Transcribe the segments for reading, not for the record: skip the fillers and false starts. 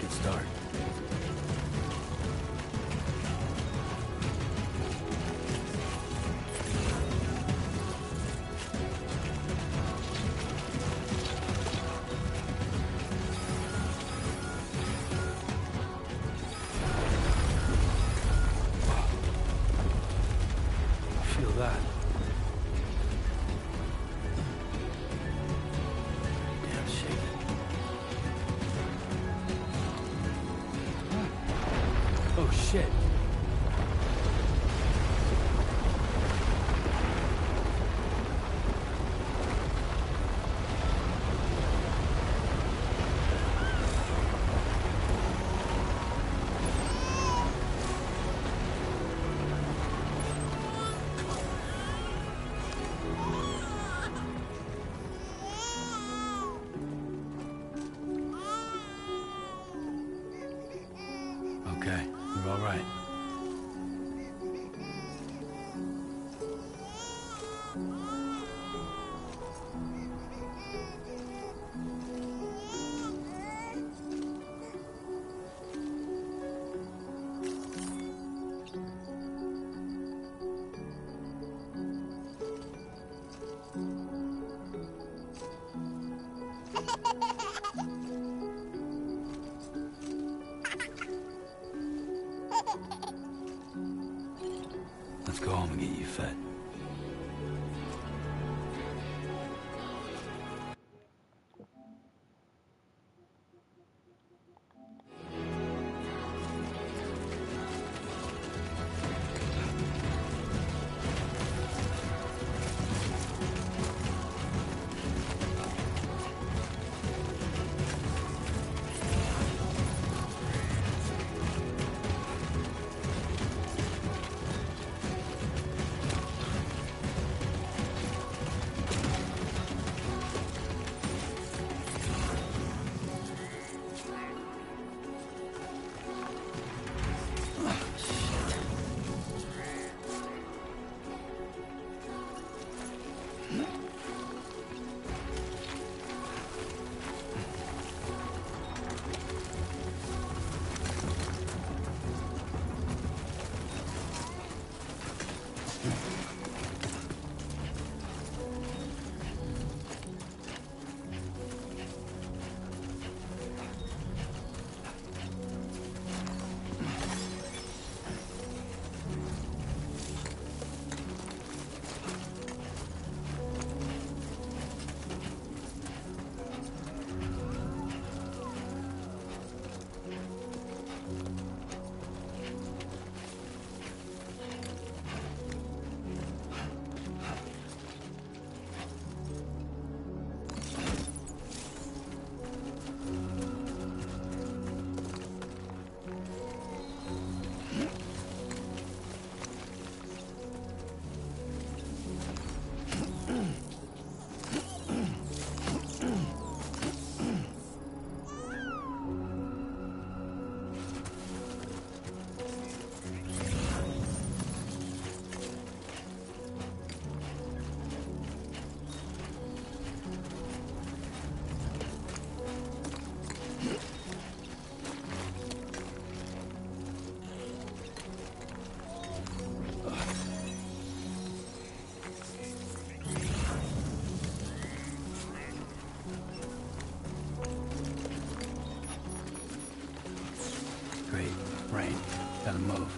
Good start. Feel that. Damn shaky. Oh shit. Okay, you're all right. Let's go home and get you fed. Great. Rain. Gotta move.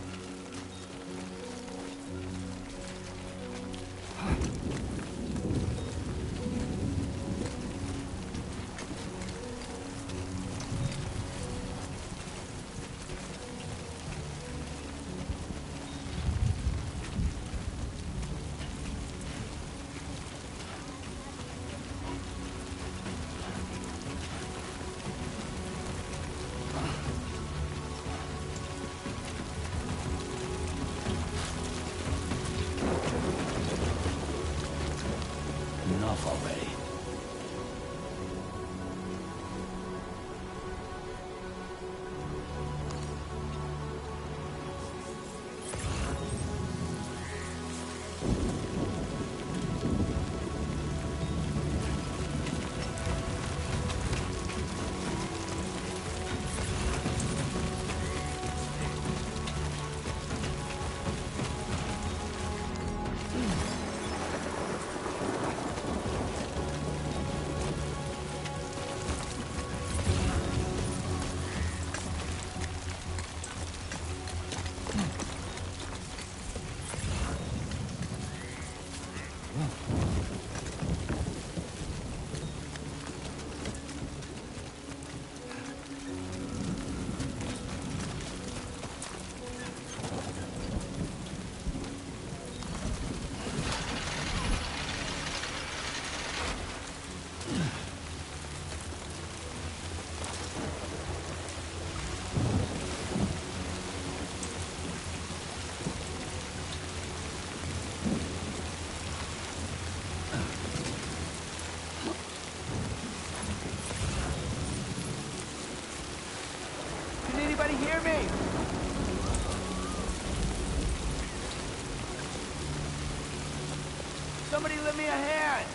Somebody lend me a hand!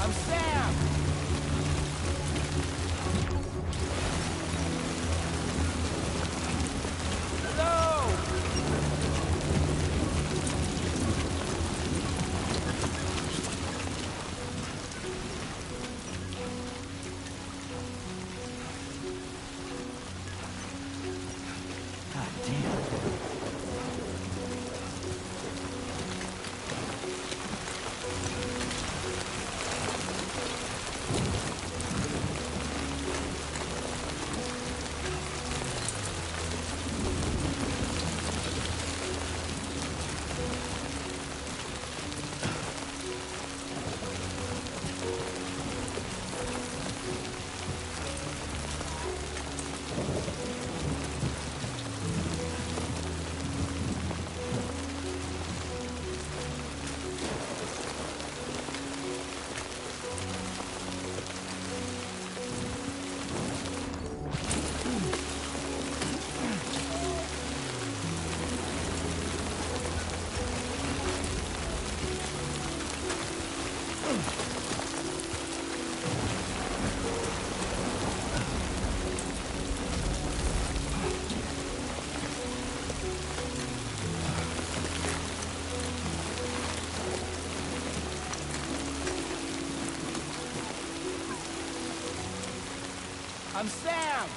I'm Sam! Hello! God damn. I'm Sam!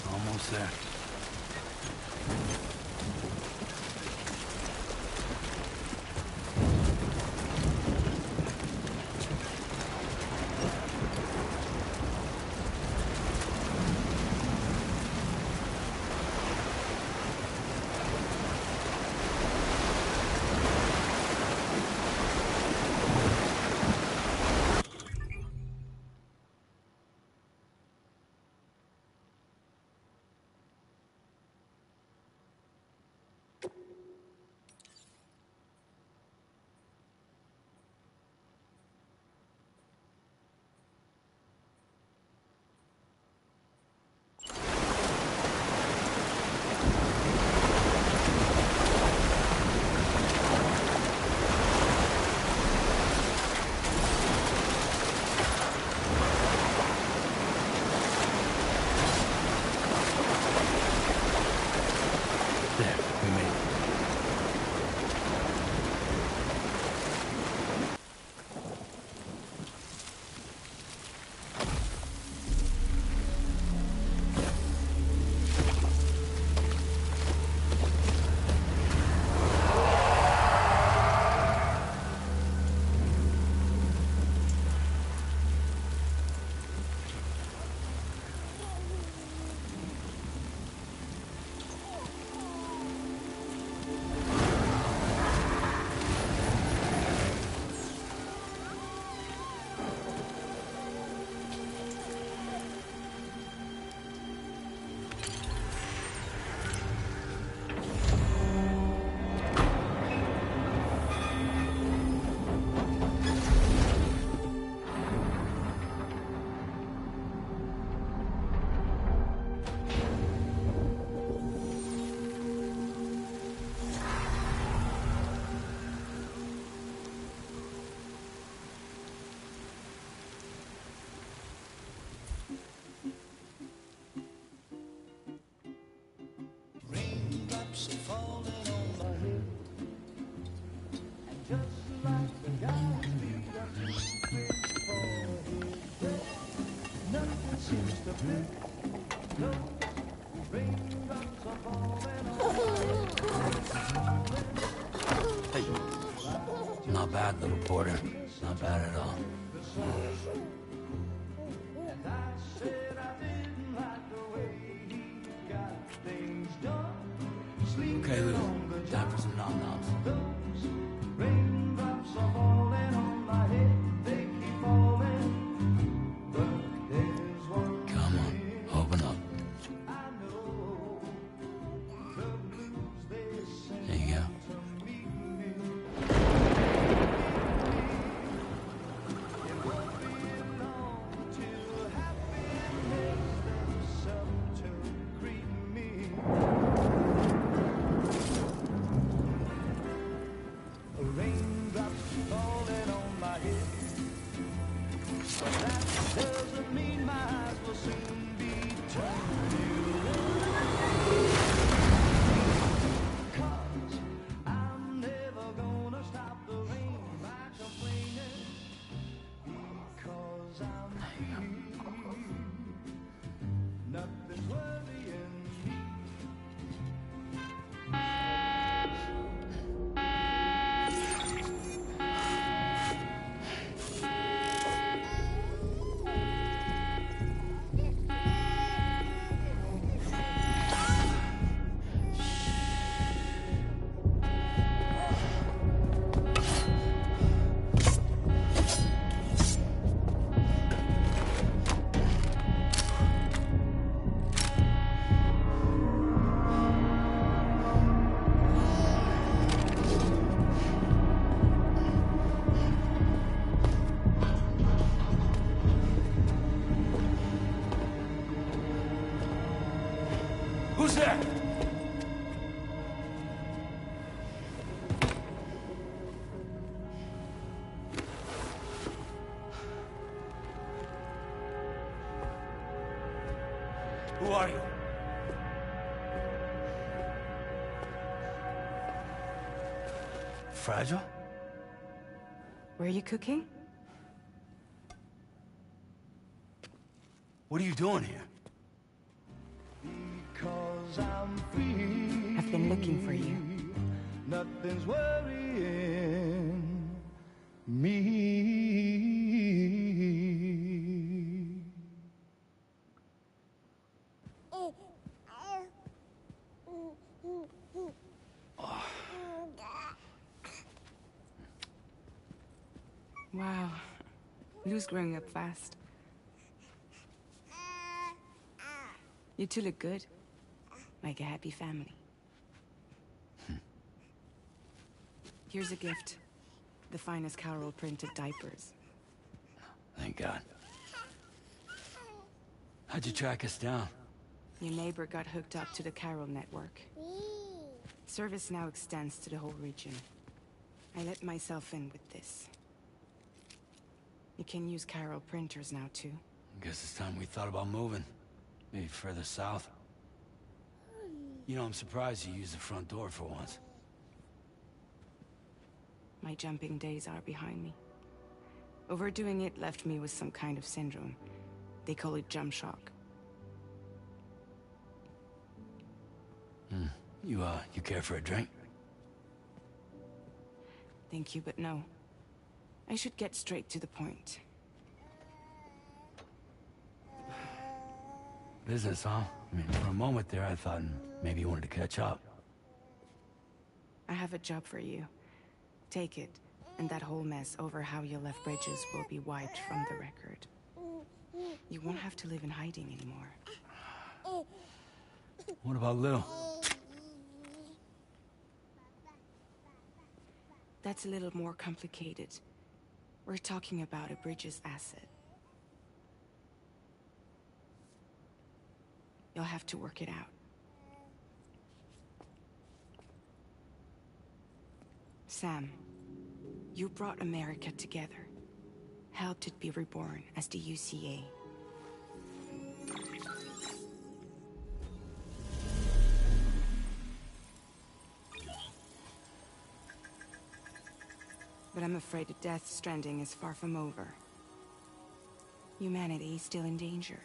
Almost there. There, we made it. Just like the guy Hey. Not bad, little porter. Not bad at all. Okay, Lou. Time for some nom-noms. Come on, open up. There you go. Who's there? Who are you? Fragile? Were you cooking? What are you doing here? I've been looking for you. Nothing's worrying me. Wow. Lou's growing up fast. You two look good. Like a happy family. Here's a gift. The finest Carol printed diapers. Thank God. How'd you track us down? Your neighbor got hooked up to the Carol network. Service now extends to the whole region. I let myself in with this. You can use Carol printers now too. Guess it's time we thought about moving. Maybe further south. You know, I'm surprised you used the front door for once. My jumping days are behind me. Overdoing it left me with some kind of syndrome. They call it jump shock. You care for a drink? Thank you, but no. I should get straight to the point. Business, huh? I mean, for a moment there, I thought maybe you wanted to catch up. I have a job for you. Take it, and that whole mess over how you left Bridges will be wiped from the record. You won't have to live in hiding anymore. What about Lil? That's a little more complicated. We're talking about a Bridges asset. You'll have to work it out. Sam, you brought America together. Helped it be reborn as the UCA. But I'm afraid the death stranding is far from over. Humanity is still in danger.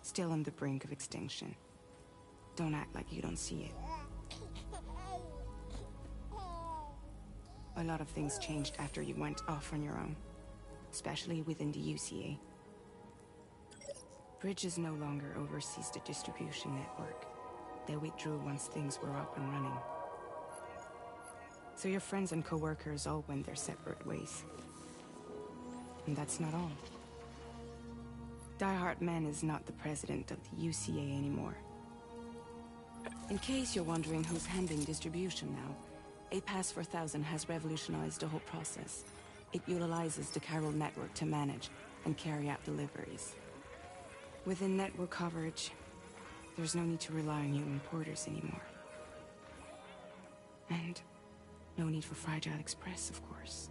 Still on the brink of extinction. Don't act like you don't see it. A lot of things changed after you went off on your own, especially within the UCA. Bridges no longer oversees the distribution network. They withdrew once things were up and running. So your friends and co-workers all went their separate ways. And that's not all. Die Hard Man is not the president of the UCA anymore. In case you're wondering who's handling distribution now, A Pass 4000 has revolutionized the whole process. It utilizes the Carol network to manage and carry out deliveries. Within network coverage, there's no need to rely on human porters anymore. And no need for Fragile Express, of course.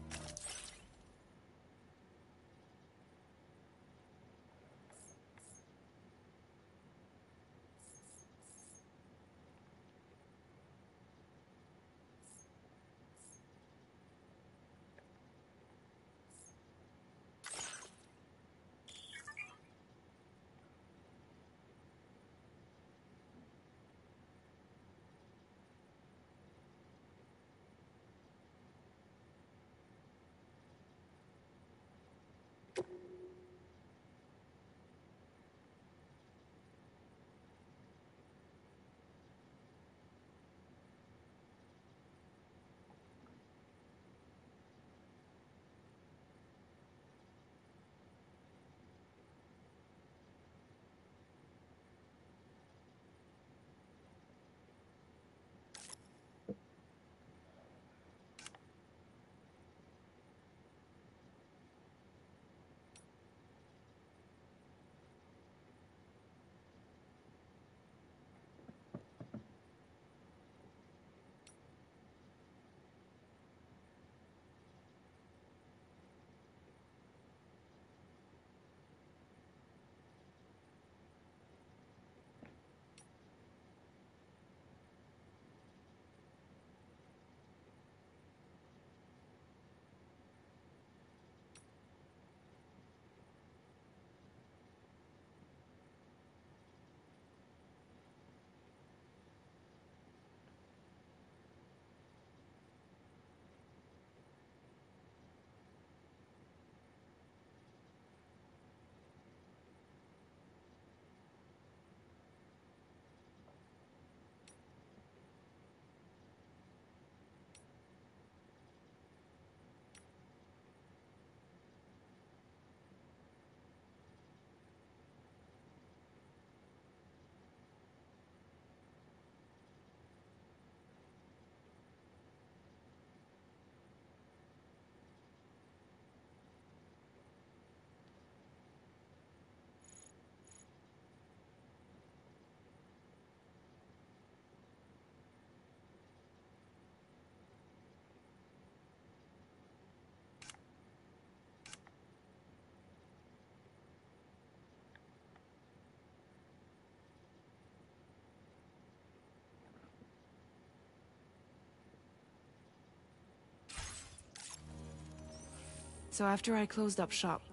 So after I closed up shop,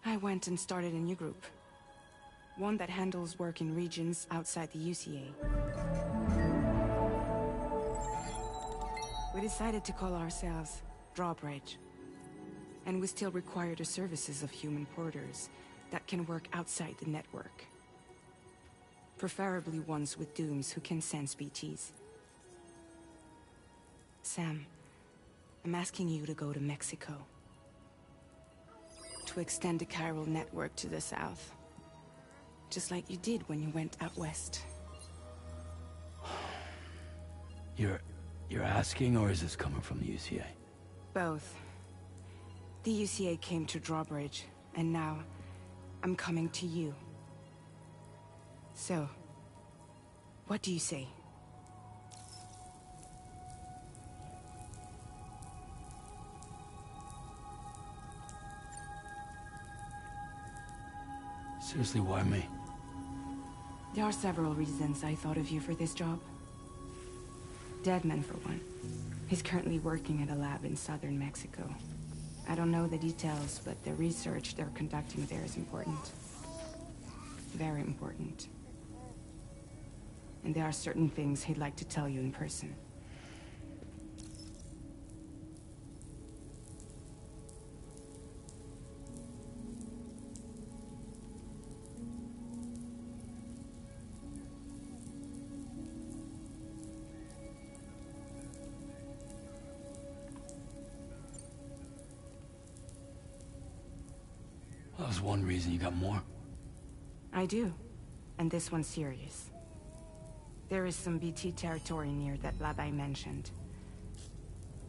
I went and started a new group. One that handles work in regions outside the UCA. We decided to call ourselves Drawbridge. And we still require the services of human porters that can work outside the network. Preferably ones with dooms who can sense BTs. Sam, I'm asking you to go to Mexico. To extend the chiral network to the south. Just like you did when you went out west. You're asking, or is this coming from the UCA? Both. The UCA came to Drawbridge, and now I'm coming to you. So, what do you say? Seriously, why me? There are several reasons I thought of you for this job. Deadman, for one. He's currently working at a lab in southern Mexico. I don't know the details, but the research they're conducting there is important. Very important. And there are certain things he'd like to tell you in person. That was one reason you got more. I do. And this one's serious. There is some BT territory near that lab I mentioned.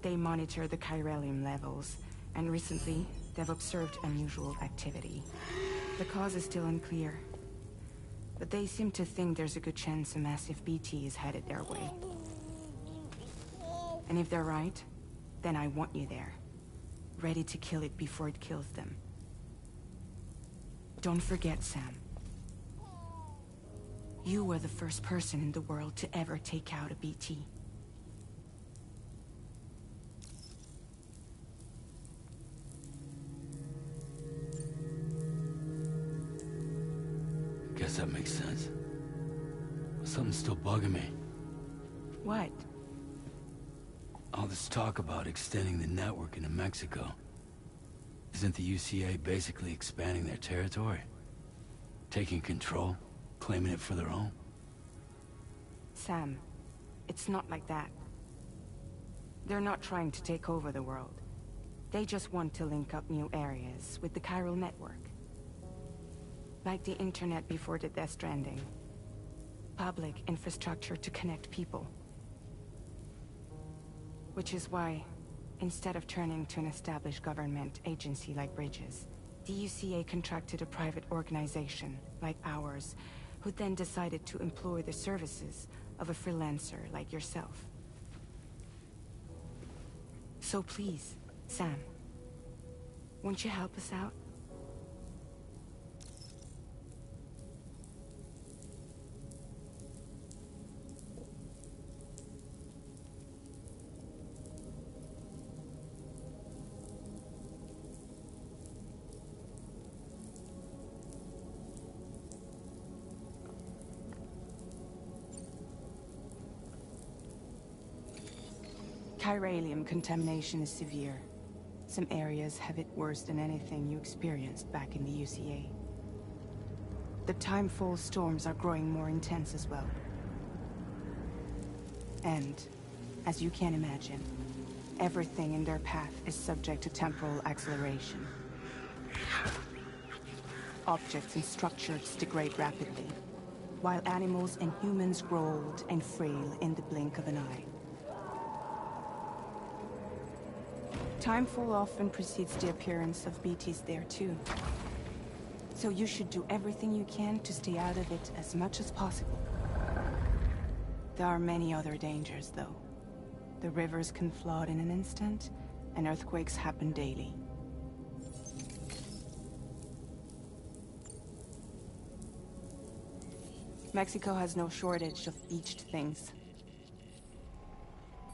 They monitor the chiralium levels, and recently, they've observed unusual activity. The cause is still unclear, but they seem to think there's a good chance a massive BT is headed their way. And if they're right, then I want you there, ready to kill it before it kills them. Don't forget, Sam. You were the first person in the world to ever take out a BT. Guess that makes sense. Something's still bugging me. What? All this talk about extending the network into Mexico. Isn't the UCA basically expanding their territory? Taking control? Claiming it for their own? Sam, it's not like that. They're not trying to take over the world. They just want to link up new areas with the chiral network. Like the internet before the Death Stranding. Public infrastructure to connect people. Which is why, instead of turning to an established government agency like Bridges, the UCA contracted a private organization, like ours, who then decided to employ the services of a freelancer like yourself. So please, Sam, won't you help us out? Chiralium contamination is severe. Some areas have it worse than anything you experienced back in the UCA. The timefall storms are growing more intense as well. And, as you can imagine, everything in their path is subject to temporal acceleration. Objects and structures degrade rapidly, while animals and humans grow old and frail in the blink of an eye. Timefall often precedes the appearance of BTs there too. So you should do everything you can to stay out of it as much as possible. There are many other dangers though. The rivers can flood in an instant, and earthquakes happen daily. Mexico has no shortage of beached things.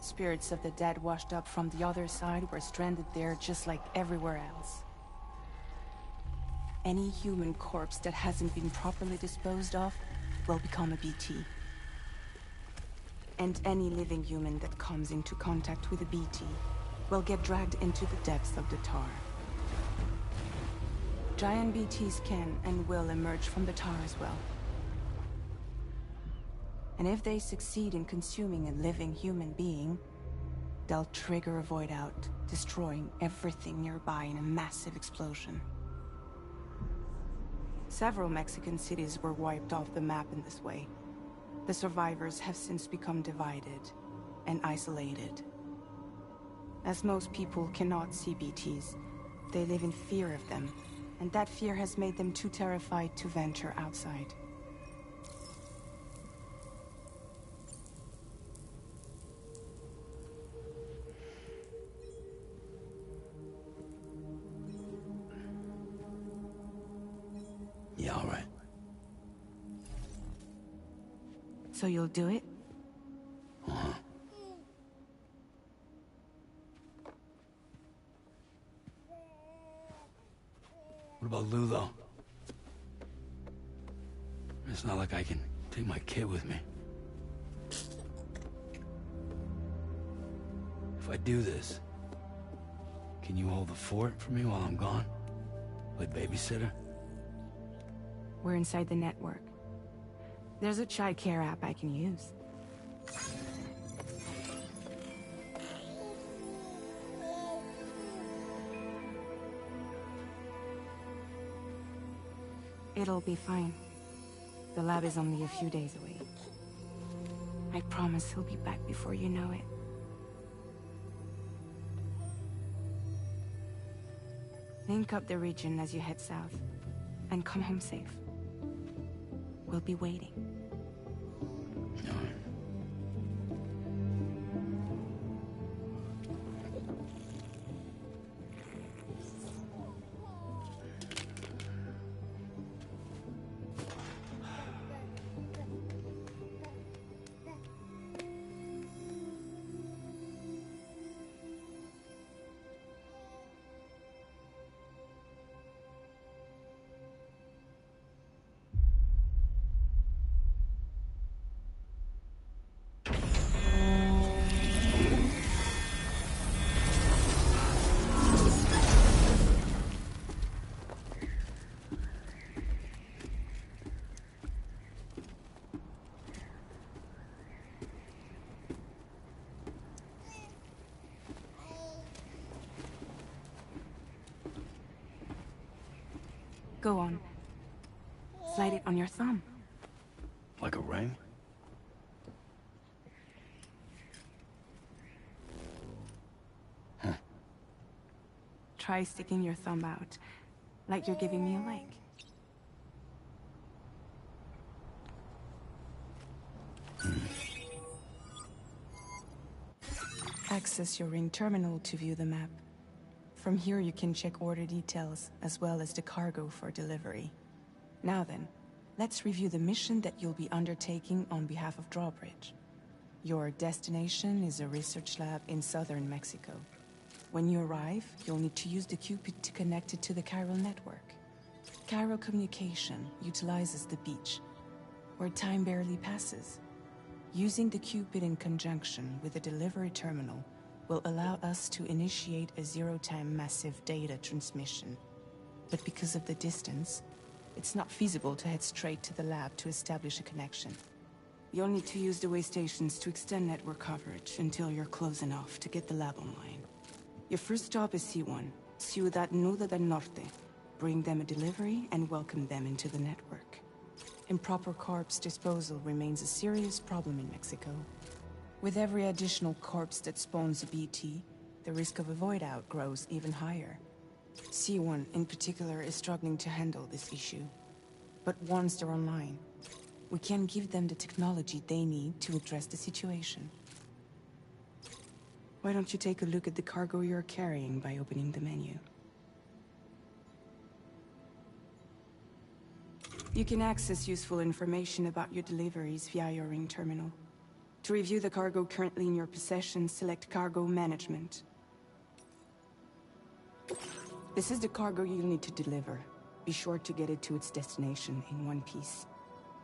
Spirits of the dead washed up from the other side were stranded there just like everywhere else. Any human corpse that hasn't been properly disposed of will become a BT. And any living human that comes into contact with a BT will get dragged into the depths of the tar. Giant BTs can and will emerge from the tar as well. And if they succeed in consuming a living human being, they'll trigger a void out, destroying everything nearby in a massive explosion. Several Mexican cities were wiped off the map in this way. The survivors have since become divided and isolated. As most people cannot see BTs, they live in fear of them, and that fear has made them too terrified to venture outside. Yeah, all right. So you'll do it? Uh-huh. What about Lou, though? It's not like I can take my kid with me. If I do this, can you hold the fort for me while I'm gone? Play babysitter? We're inside the network. There's a child care app I can use. It'll be fine. The lab is only a few days away. I promise he'll be back before you know it. Link up the region as you head south, and come home safe. We'll be waiting. Go on. Slide it on your thumb. Like a ring? Huh. Try sticking your thumb out, like you're giving me a leg. Access your ring terminal to view the map. From here you can check order details, as well as the cargo for delivery. Now then, let's review the mission that you'll be undertaking on behalf of Drawbridge. Your destination is a research lab in southern Mexico. When you arrive, you'll need to use the Cupid to connect it to the chiral network. Chiral communication utilizes the beach, where time barely passes. Using the Cupid in conjunction with the delivery terminal will allow us to initiate a zero-time massive data transmission. But because of the distance, it's not feasible to head straight to the lab to establish a connection. You'll need to use the way stations to extend network coverage until you're close enough to get the lab online. Your first stop is C1, Ciudad Nuda del Norte. Bring them a delivery and welcome them into the network. Improper corpse disposal remains a serious problem in Mexico. With every additional corpse that spawns a BT, the risk of a void out grows even higher. C1 in particular is struggling to handle this issue. But once they're online, we can give them the technology they need to address the situation. Why don't you take a look at the cargo you're carrying by opening the menu? You can access useful information about your deliveries via your ring terminal. To review the cargo currently in your possession, select Cargo Management. This is the cargo you'll need to deliver. Be sure to get it to its destination in one piece.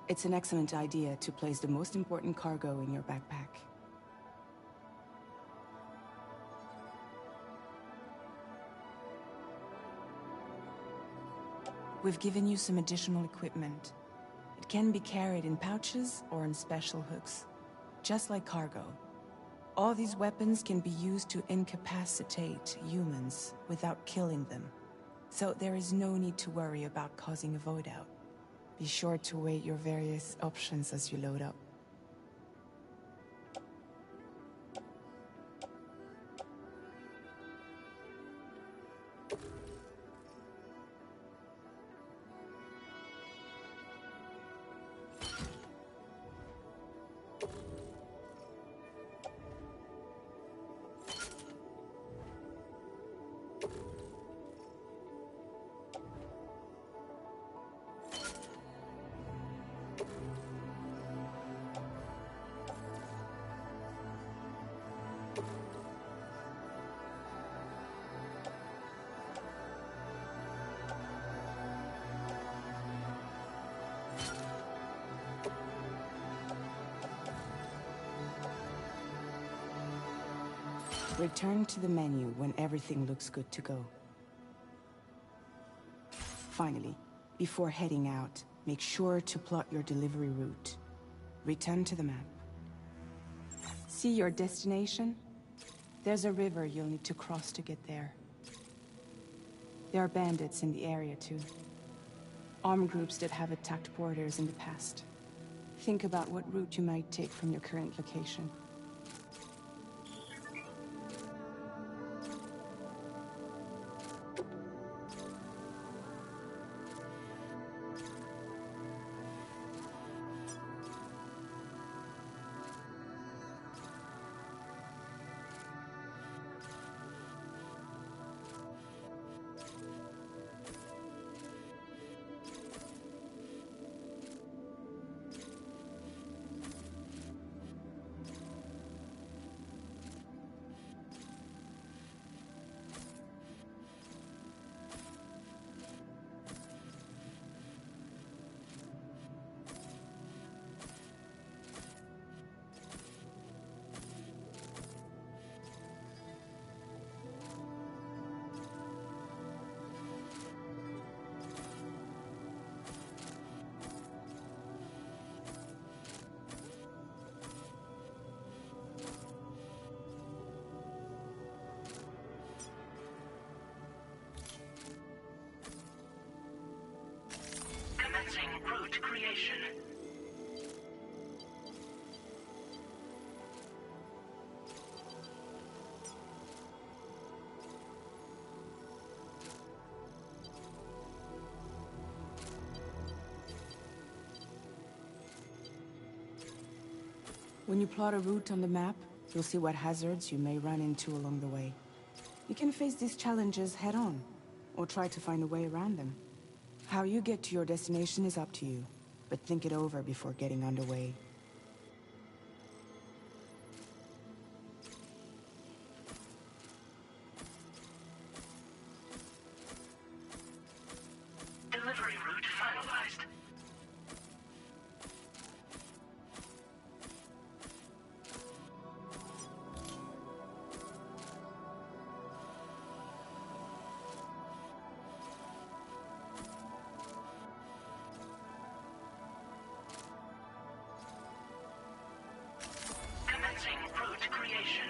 It's an excellent idea to place the most important cargo in your backpack. We've given you some additional equipment. It can be carried in pouches or in special hooks, just like cargo. All these weapons can be used to incapacitate humans without killing them. So there is no need to worry about causing a void out. Be sure to weigh your various options as you load up. Return to the menu when everything looks good to go. Finally, before heading out, make sure to plot your delivery route. Return to the map. See your destination? There's a river you'll need to cross to get there. There are bandits in the area too. Armed groups that have attacked borders in the past. Think about what route you might take from your current location. Route creation. When you plot a route on the map, you'll see what hazards you may run into along the way. You can face these challenges head-on, or try to find a way around them. How you get to your destination is up to you, but think it over before getting underway. Delivery route finalized. Commencing route creation.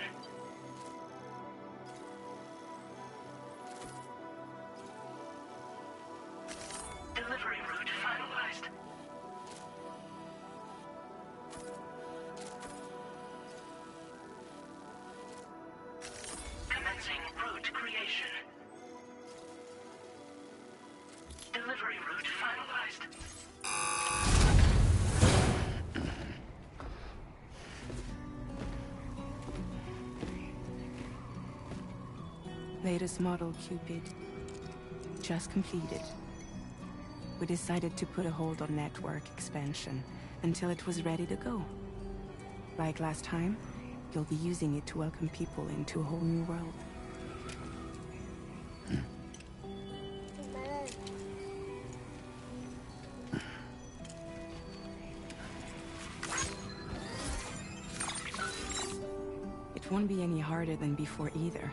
Delivery route finalized. Commencing route creation. Delivery route finalized. Latest model Cupid. Just completed. We decided to put a hold on network expansion until it was ready to go. Like last time, you'll be using it to welcome people into a whole new world. It won't be any harder than before either.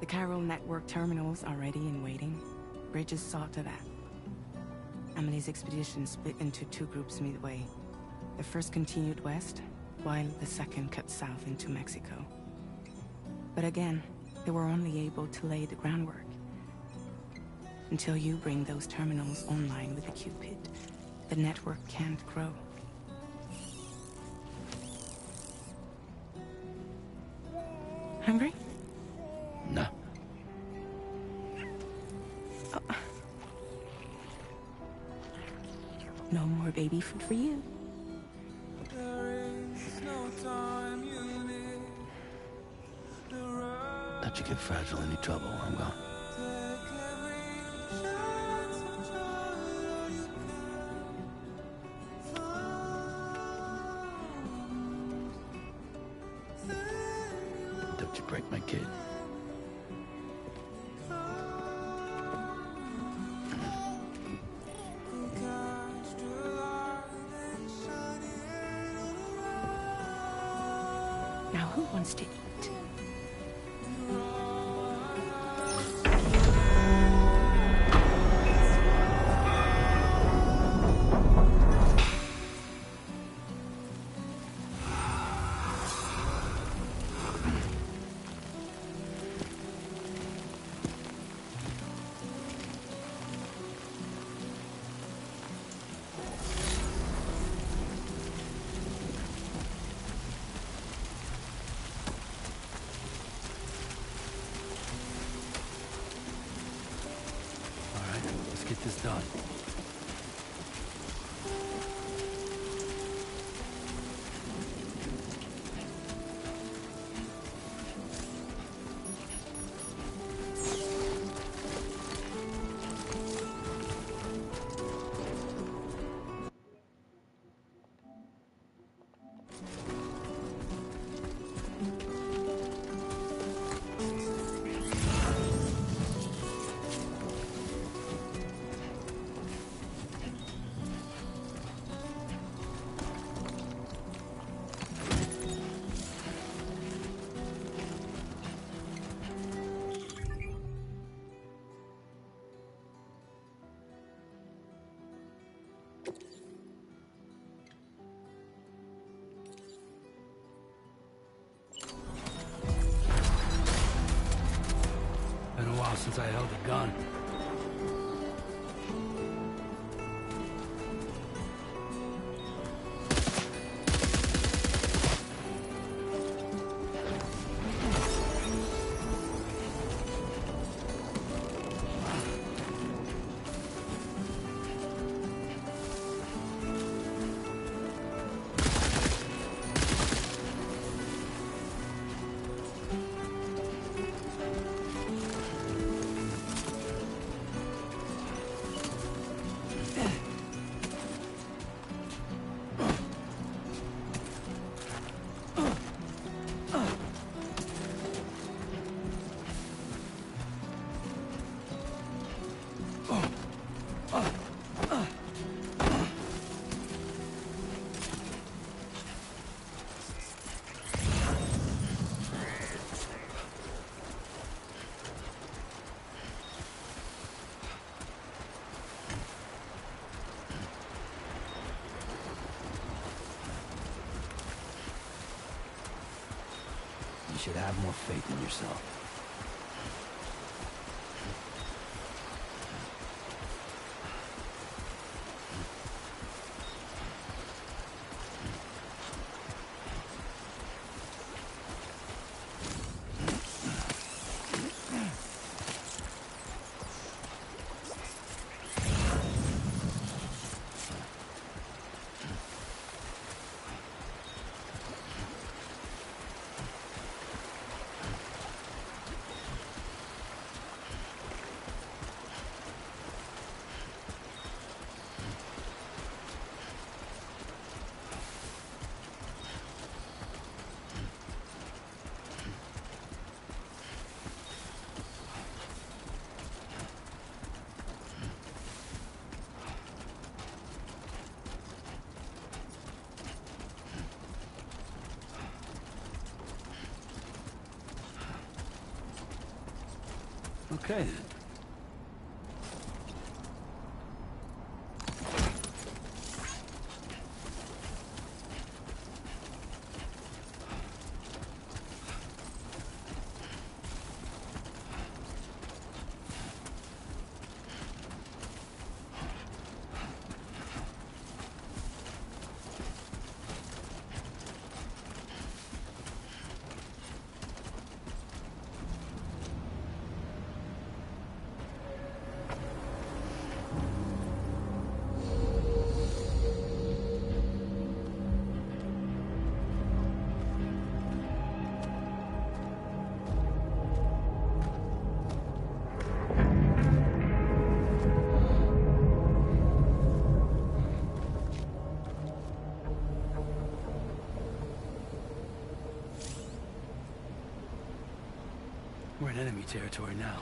The Carol network terminals are ready and waiting. Bridges saw to that. Emily's expedition split into two groups midway. The first continued west, while the second cut south into Mexico. But again, they were only able to lay the groundwork. Until you bring those terminals online with the Cupid, the network can't grow. Hungry? No. No more baby food for you. Don't you get fragile any trouble, I'm gone. Don't you break my kid. Now who wants to eat? is done. Been a while since I held a gun. You should have more faith in yourself. Okay then. We're in enemy territory now.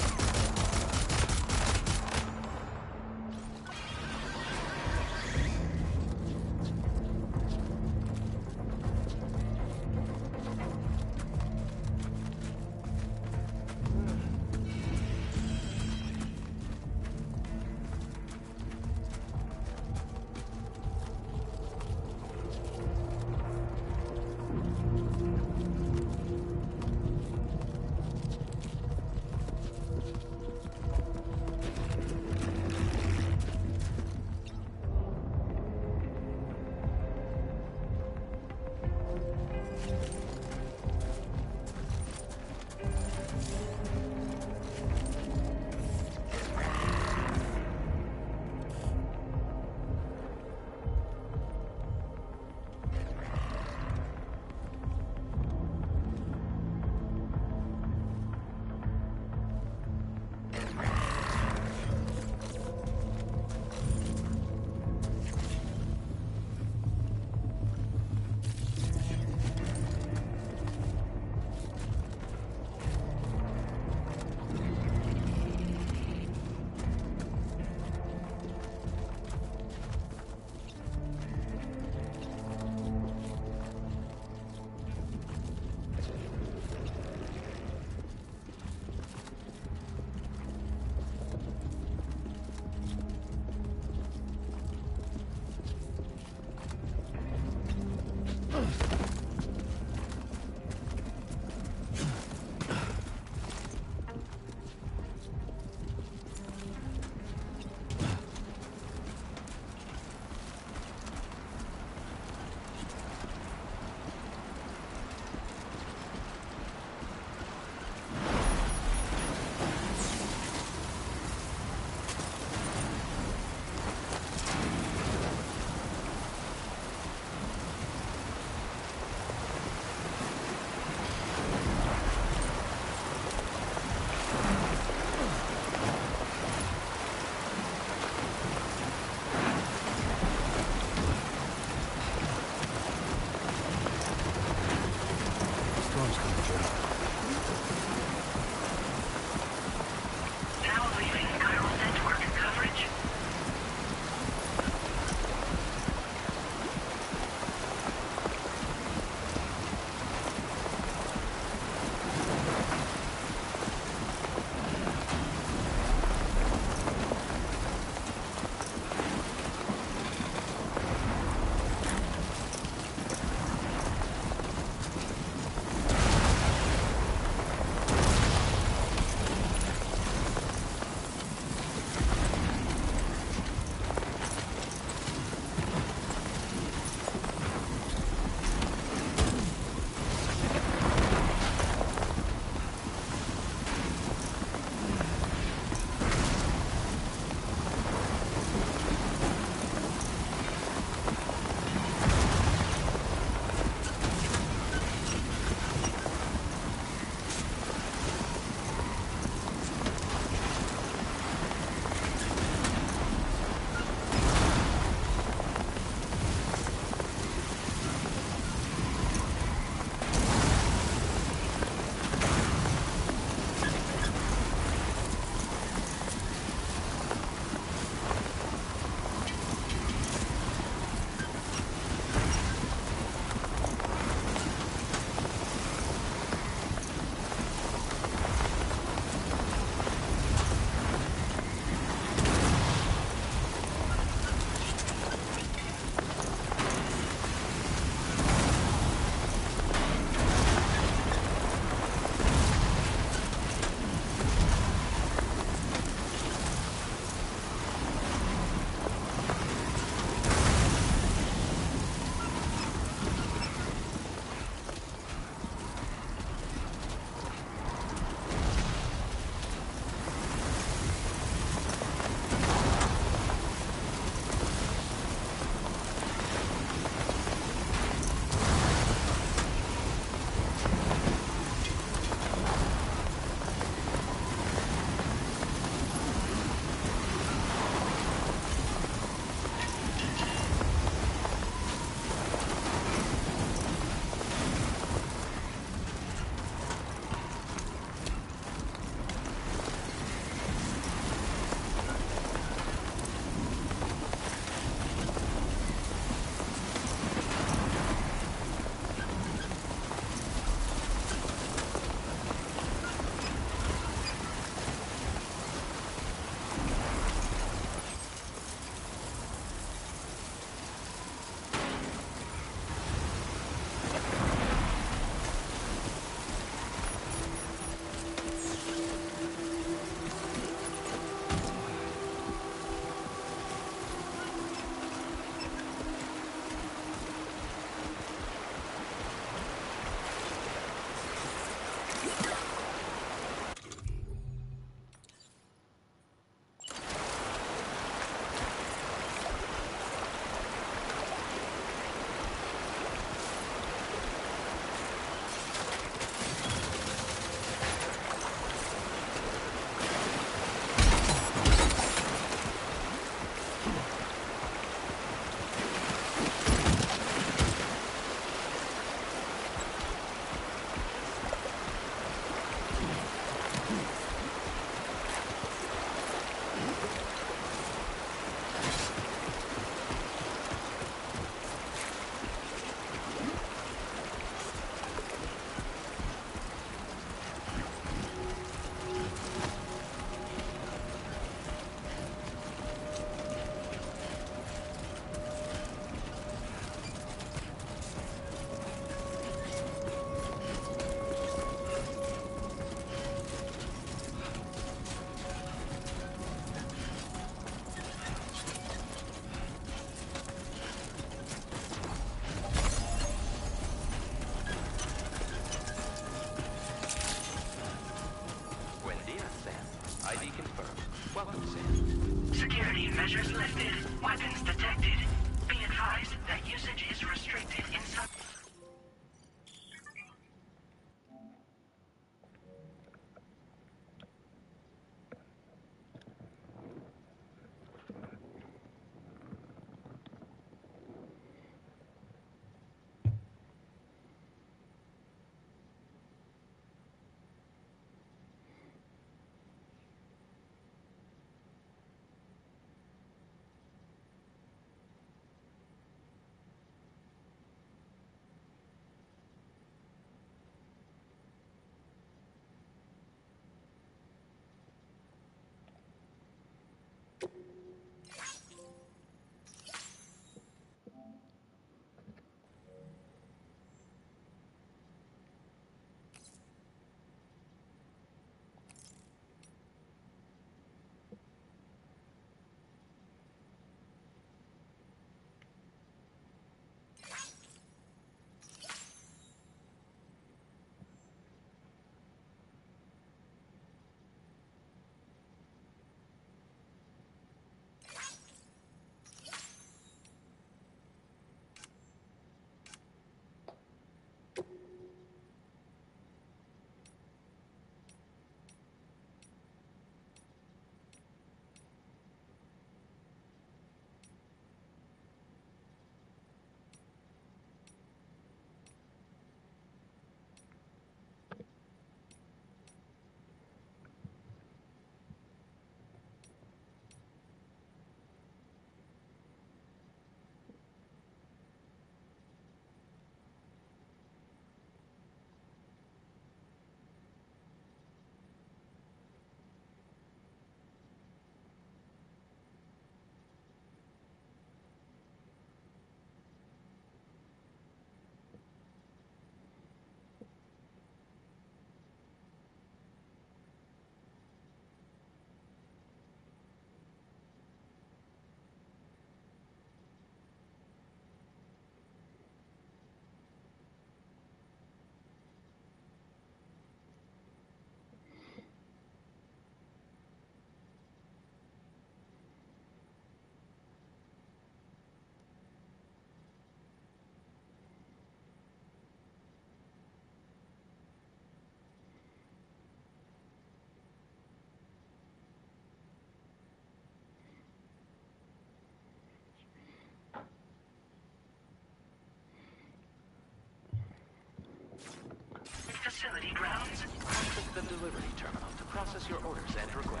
facility grounds. Access the delivery terminal to process your orders and requests.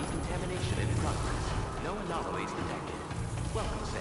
Decontamination in progress. No anomalies detected. Welcome, Sam.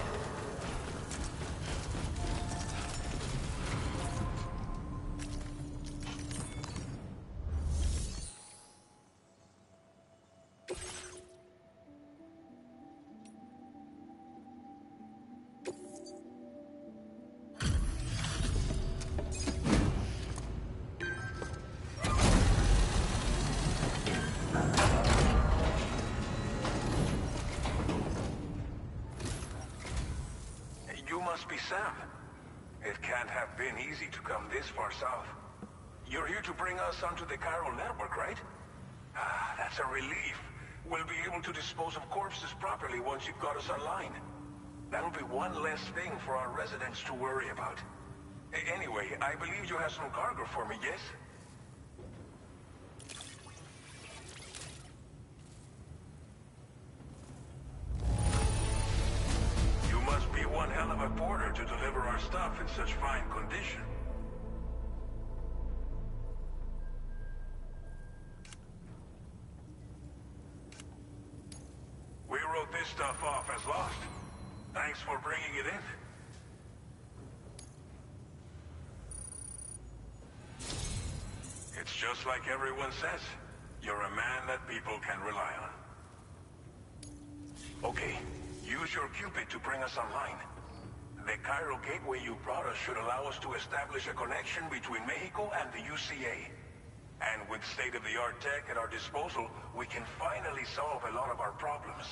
You must be Sam. It can't have been easy to come this far south. You're here to bring us onto the chiral network, right? Ah, that's a relief. We'll be able to dispose of corpses properly once you've got us online. That'll be one less thing for our residents to worry about. Anyway, I believe you have some cargo for me, yes? You must be one hell of a porter to deliver our stuff in such fine condition. We wrote this stuff off as lost. Thanks for bringing it in. It's just like everyone says. You're a man that people can rely on. Okay, use your Cupid to bring us online. The chiral gateway you brought us should allow us to establish a connection between Mexico and the UCA. And with state-of-the-art tech at our disposal, we can finally solve a lot of our problems.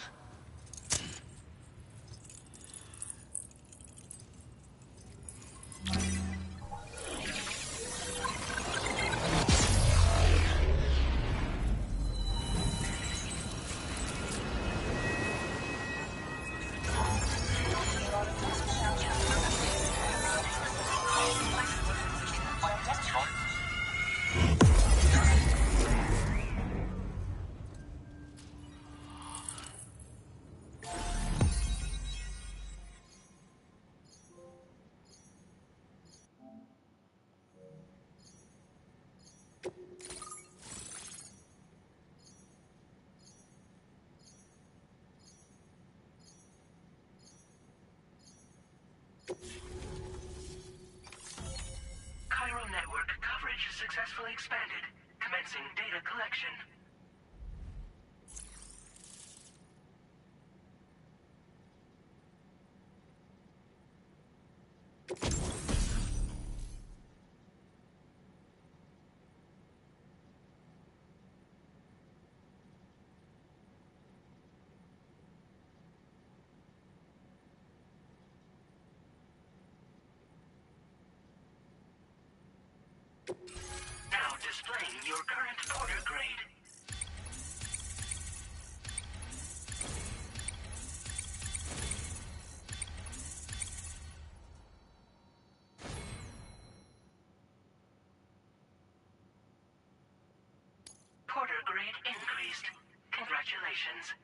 Chiral network coverage successfully expanded. Commencing data collection. Now displaying your current porter grade. Porter grade increased. Congratulations.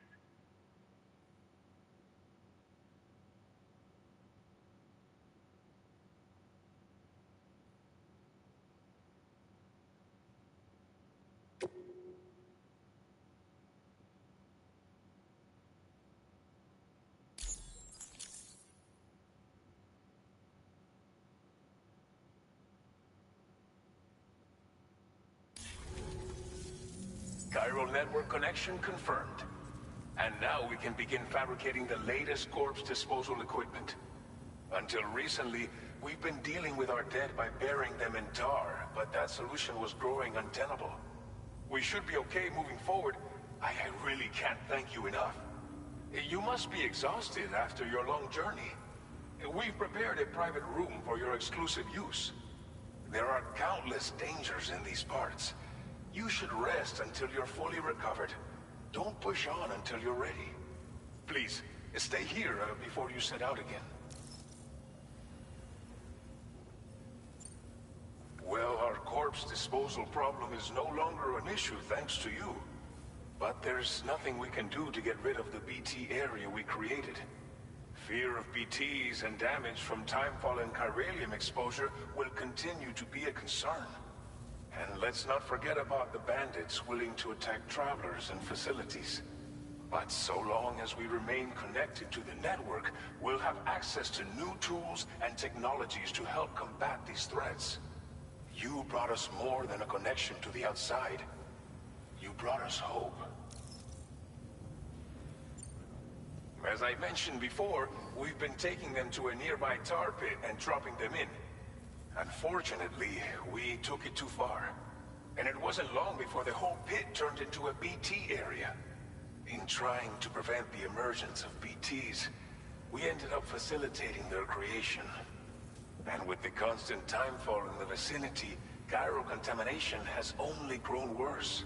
Chiral network connection confirmed. And now we can begin fabricating the latest corpse disposal equipment. Until recently, we've been dealing with our dead by burying them in tar, but that solution was growing untenable. We should be okay moving forward. I really can't thank you enough. You must be exhausted after your long journey. We've prepared a private room for your exclusive use. There are countless dangers in these parts. You should rest until you're fully recovered. Don't push on until you're ready. Please, stay here before you set out again. corpse disposal problem is no longer an issue thanks to you. But there's nothing we can do to get rid of the BT area we created. Fear of BTs and damage from timefall and chiralium exposure will continue to be a concern. And let's not forget about the bandits willing to attack travelers and facilities. But so long as we remain connected to the network, we'll have access to new tools and technologies to help combat these threats. You brought us more than a connection to the outside. You brought us hope. As I mentioned before, we've been taking them to a nearby tar pit and dropping them in. Unfortunately, we took it too far. And it wasn't long before the whole pit turned into a BT area. In trying to prevent the emergence of BTs, we ended up facilitating their creation. And with the constant timefall in the vicinity, gyro contamination has only grown worse.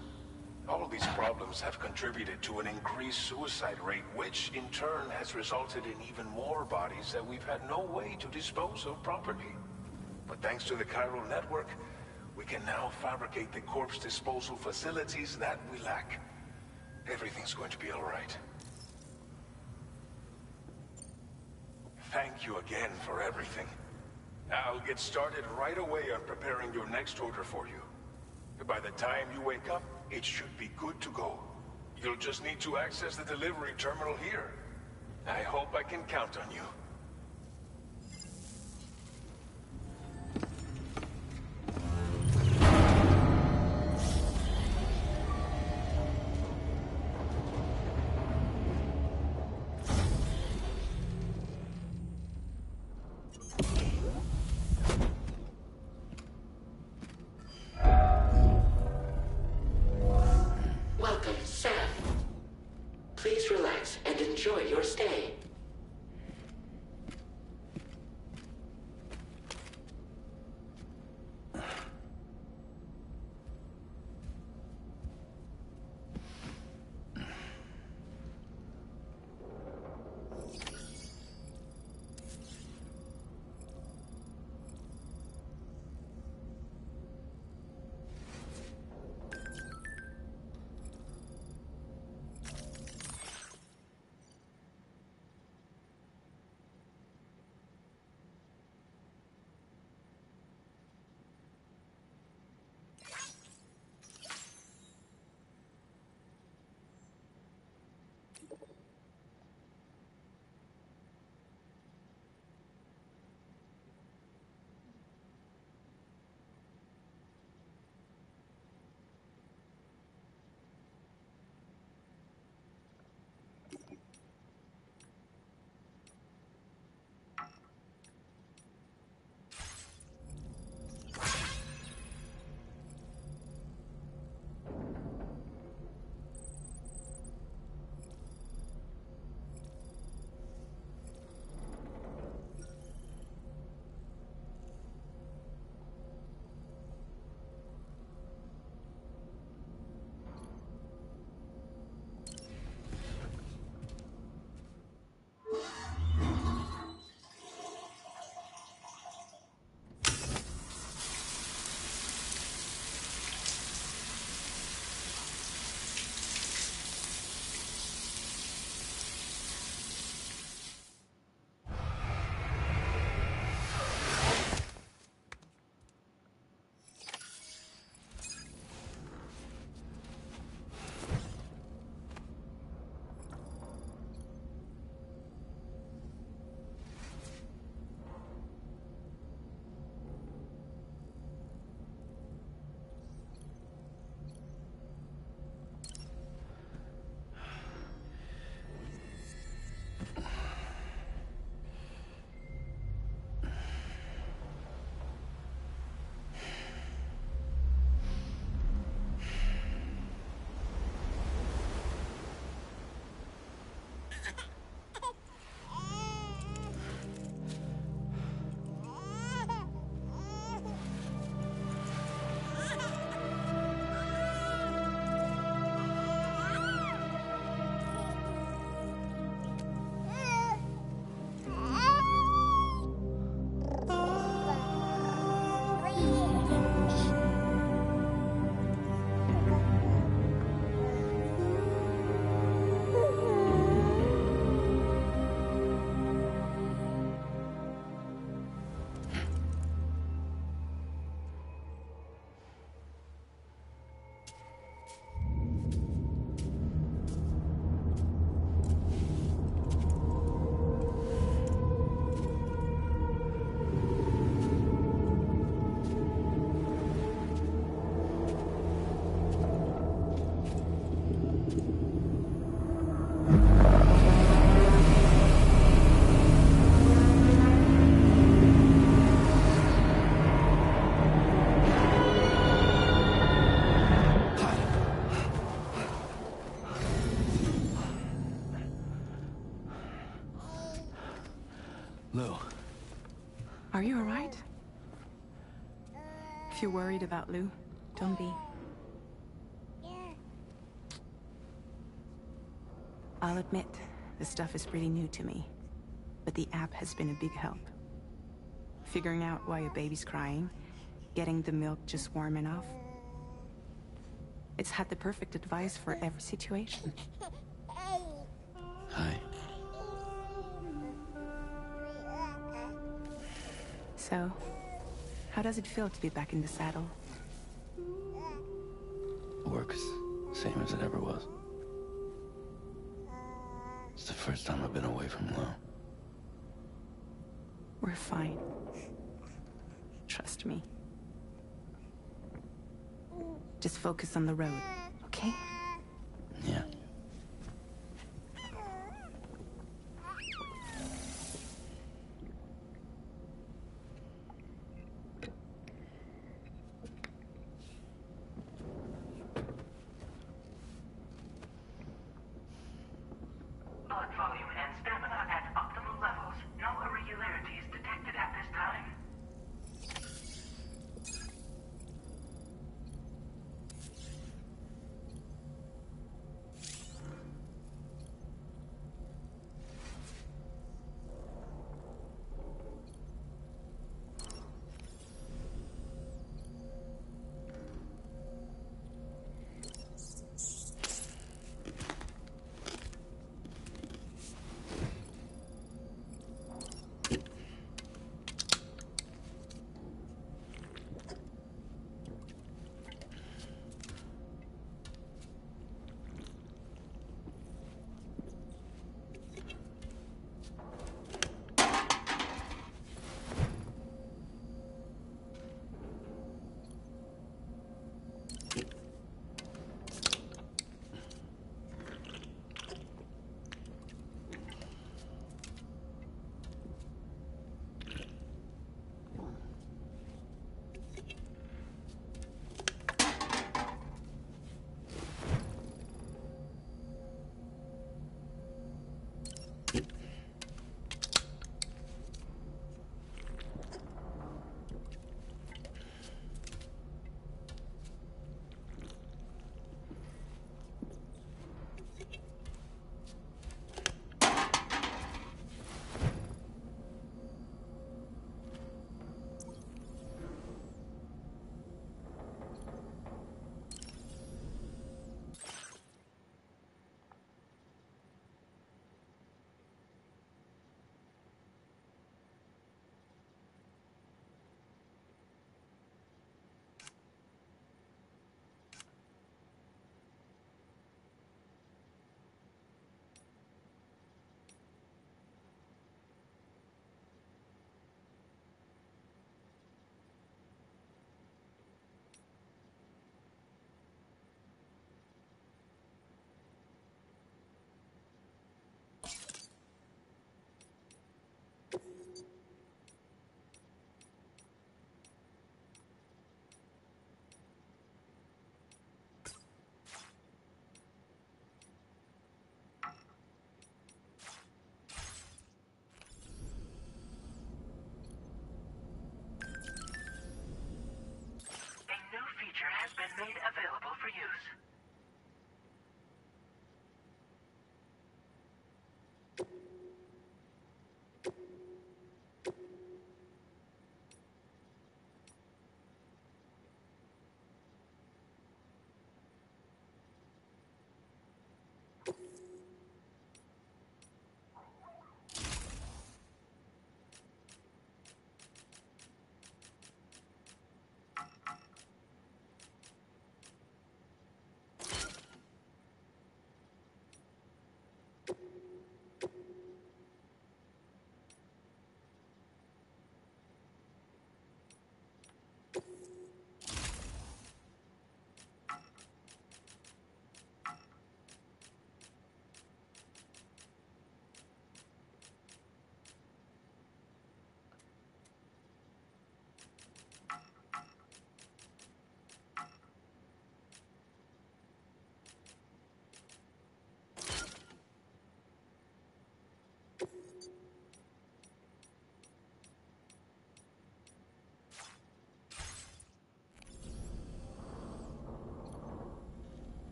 All these problems have contributed to an increased suicide rate, which in turn has resulted in even more bodies that we've had no way to dispose of properly. But thanks to the chiral network, we can now fabricate the corpse disposal facilities that we lack. Everything's going to be all right. Thank you again for everything. I'll get started right away on preparing your next order for you. By the time you wake up, it should be good to go. You'll just need to access the delivery terminal here. I hope I can count on you. Welcome, Sam. Please relax and enjoy your stay. Lou. Are you alright? If you're worried about Lou, don't be. I'll admit, this stuff is pretty new to me, but the app has been a big help. Figuring out why a baby's crying, getting the milk just warm enough. It's had the perfect advice for every situation. Hi. So, how does it feel to be back in the saddle? Works same as it ever was. It's the first time I've been away from Lou. We're fine. Trust me. Just focus on the road, okay? Yeah. Blood volume and stamina at optimal levels. No irregularities detected at this time.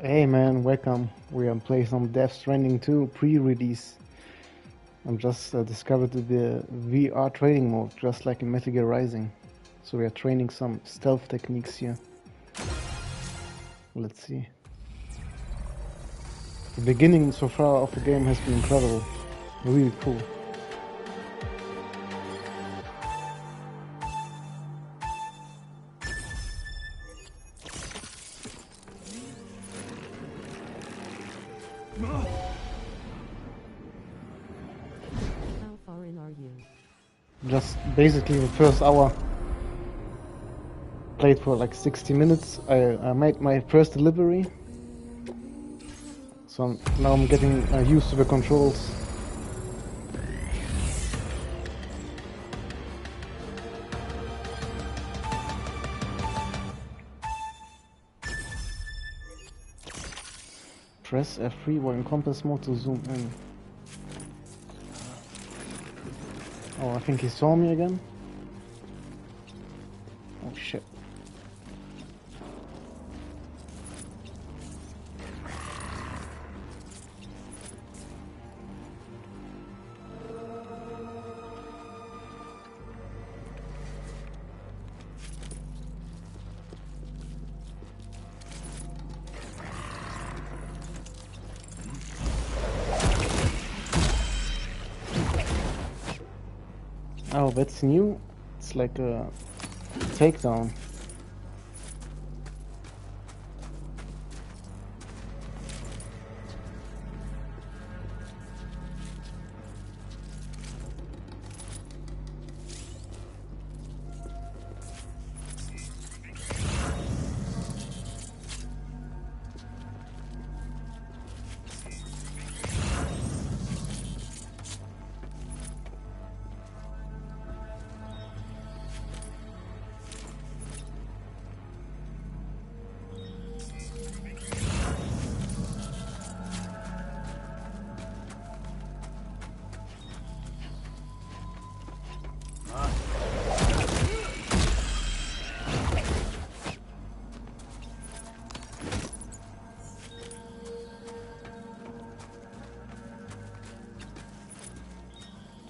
Hey man, welcome. We are playing some Death Stranding 2 pre-release. I'm just discovered the VR training mode, just like in Metal Gear Rising. So we are training some stealth techniques here. Let's see. The beginning so far of the game has been incredible. Really cool. How far in are you? Just basically the first hour. Played for like 60 minutes. I made my first delivery. So now I'm getting used to the controls. Press F3 while in compass mode to zoom in. Oh, I think he saw me again. Oh shit. Oh, that's new. It's like a takedown.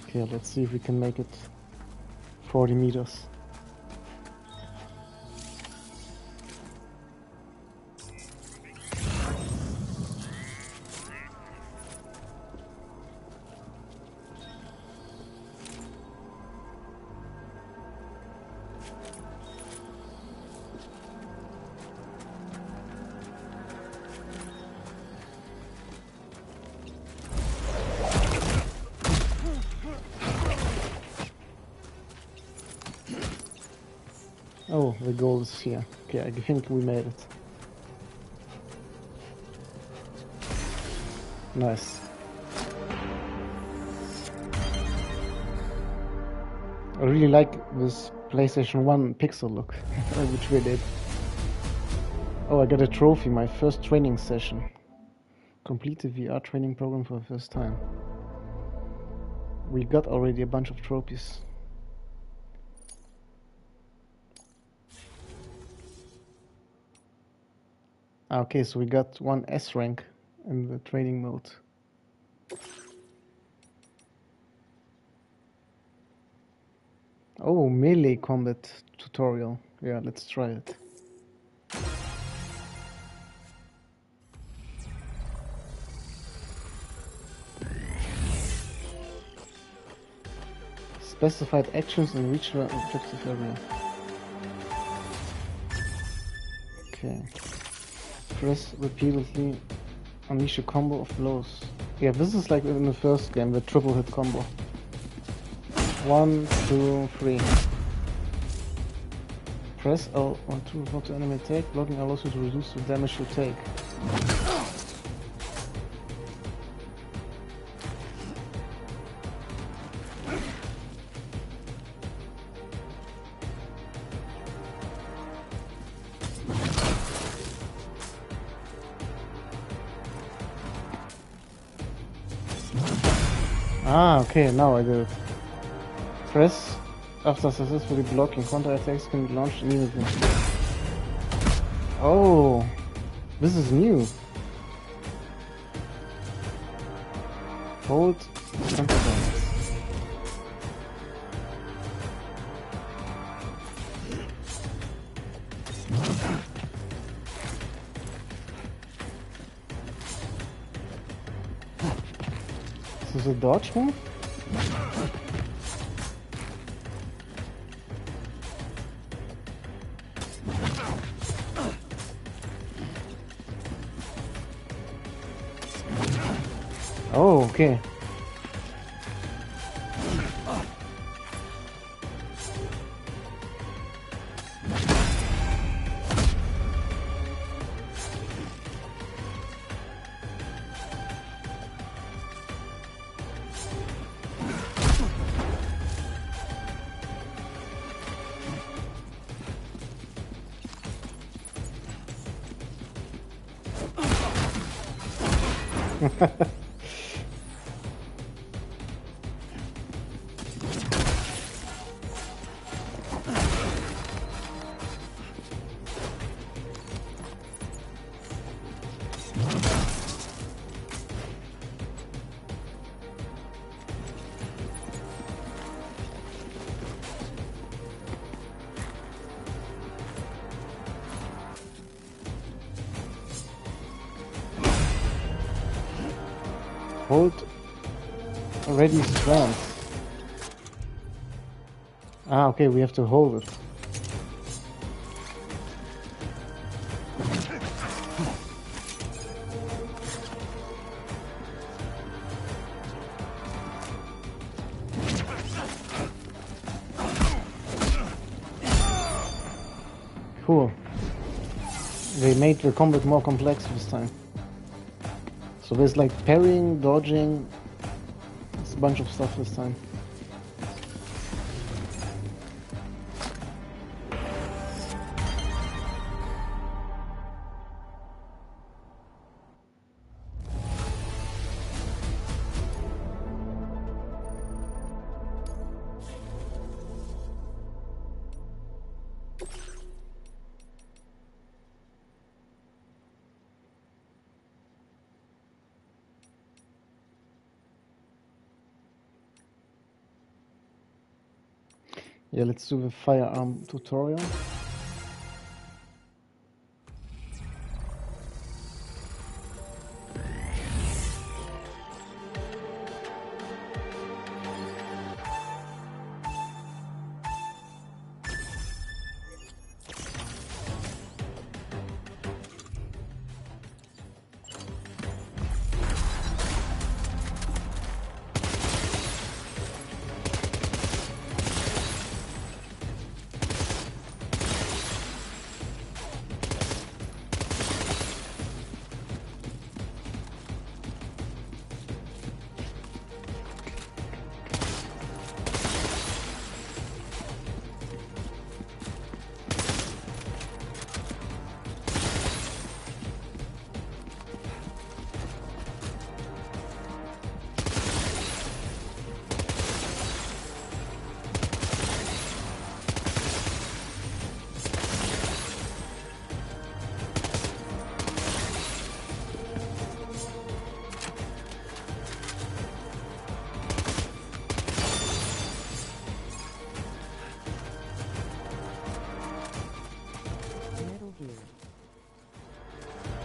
Okay, let's see if we can make it 40 meters. Oh, the goal is here. Okay, I think we made it. Nice. I really like this PlayStation 1 pixel look, which we did. Oh, I got a trophy, my first training session. Complete the VR training program for the first time. We got already a bunch of trophies. Okay, so we got one S rank in the training mode. Oh, melee combat tutorial. Yeah, let's try it. Specified actions and reach the objective area. Okay. Press repeatedly, unleash a combo of blows. Yeah, this is like in the first game, the triple hit combo. 1, 2, 3. Press L1 to block the enemy attack. Blocking allows you to reduce the damage you take. Ah, okay, now I get it. Press after successfully blocking. Counter-attacks can be launched immediately. Oh, this is new. Hold counter-attack. Is this a dodge move? Oh, okay. Hold ready strength. Ah, okay, we have to hold it. Cool. They made the combat more complex this time. So there's like parrying, dodging, it's a bunch of stuff this time. Yeah, let's do the firearm tutorial.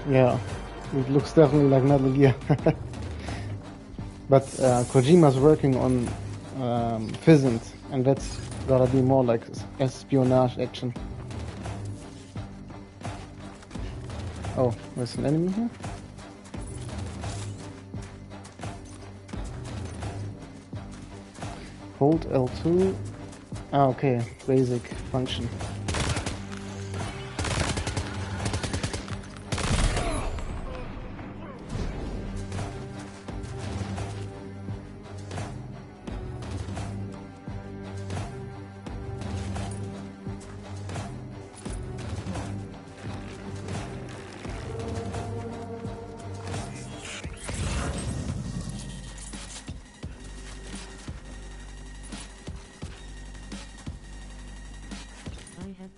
Yeah, it looks definitely like Metal Gear. But Kojima's working on Pheasant, and that's gotta be more like espionage action. Oh, there's an enemy here? Hold L2. Ah, okay, basic function.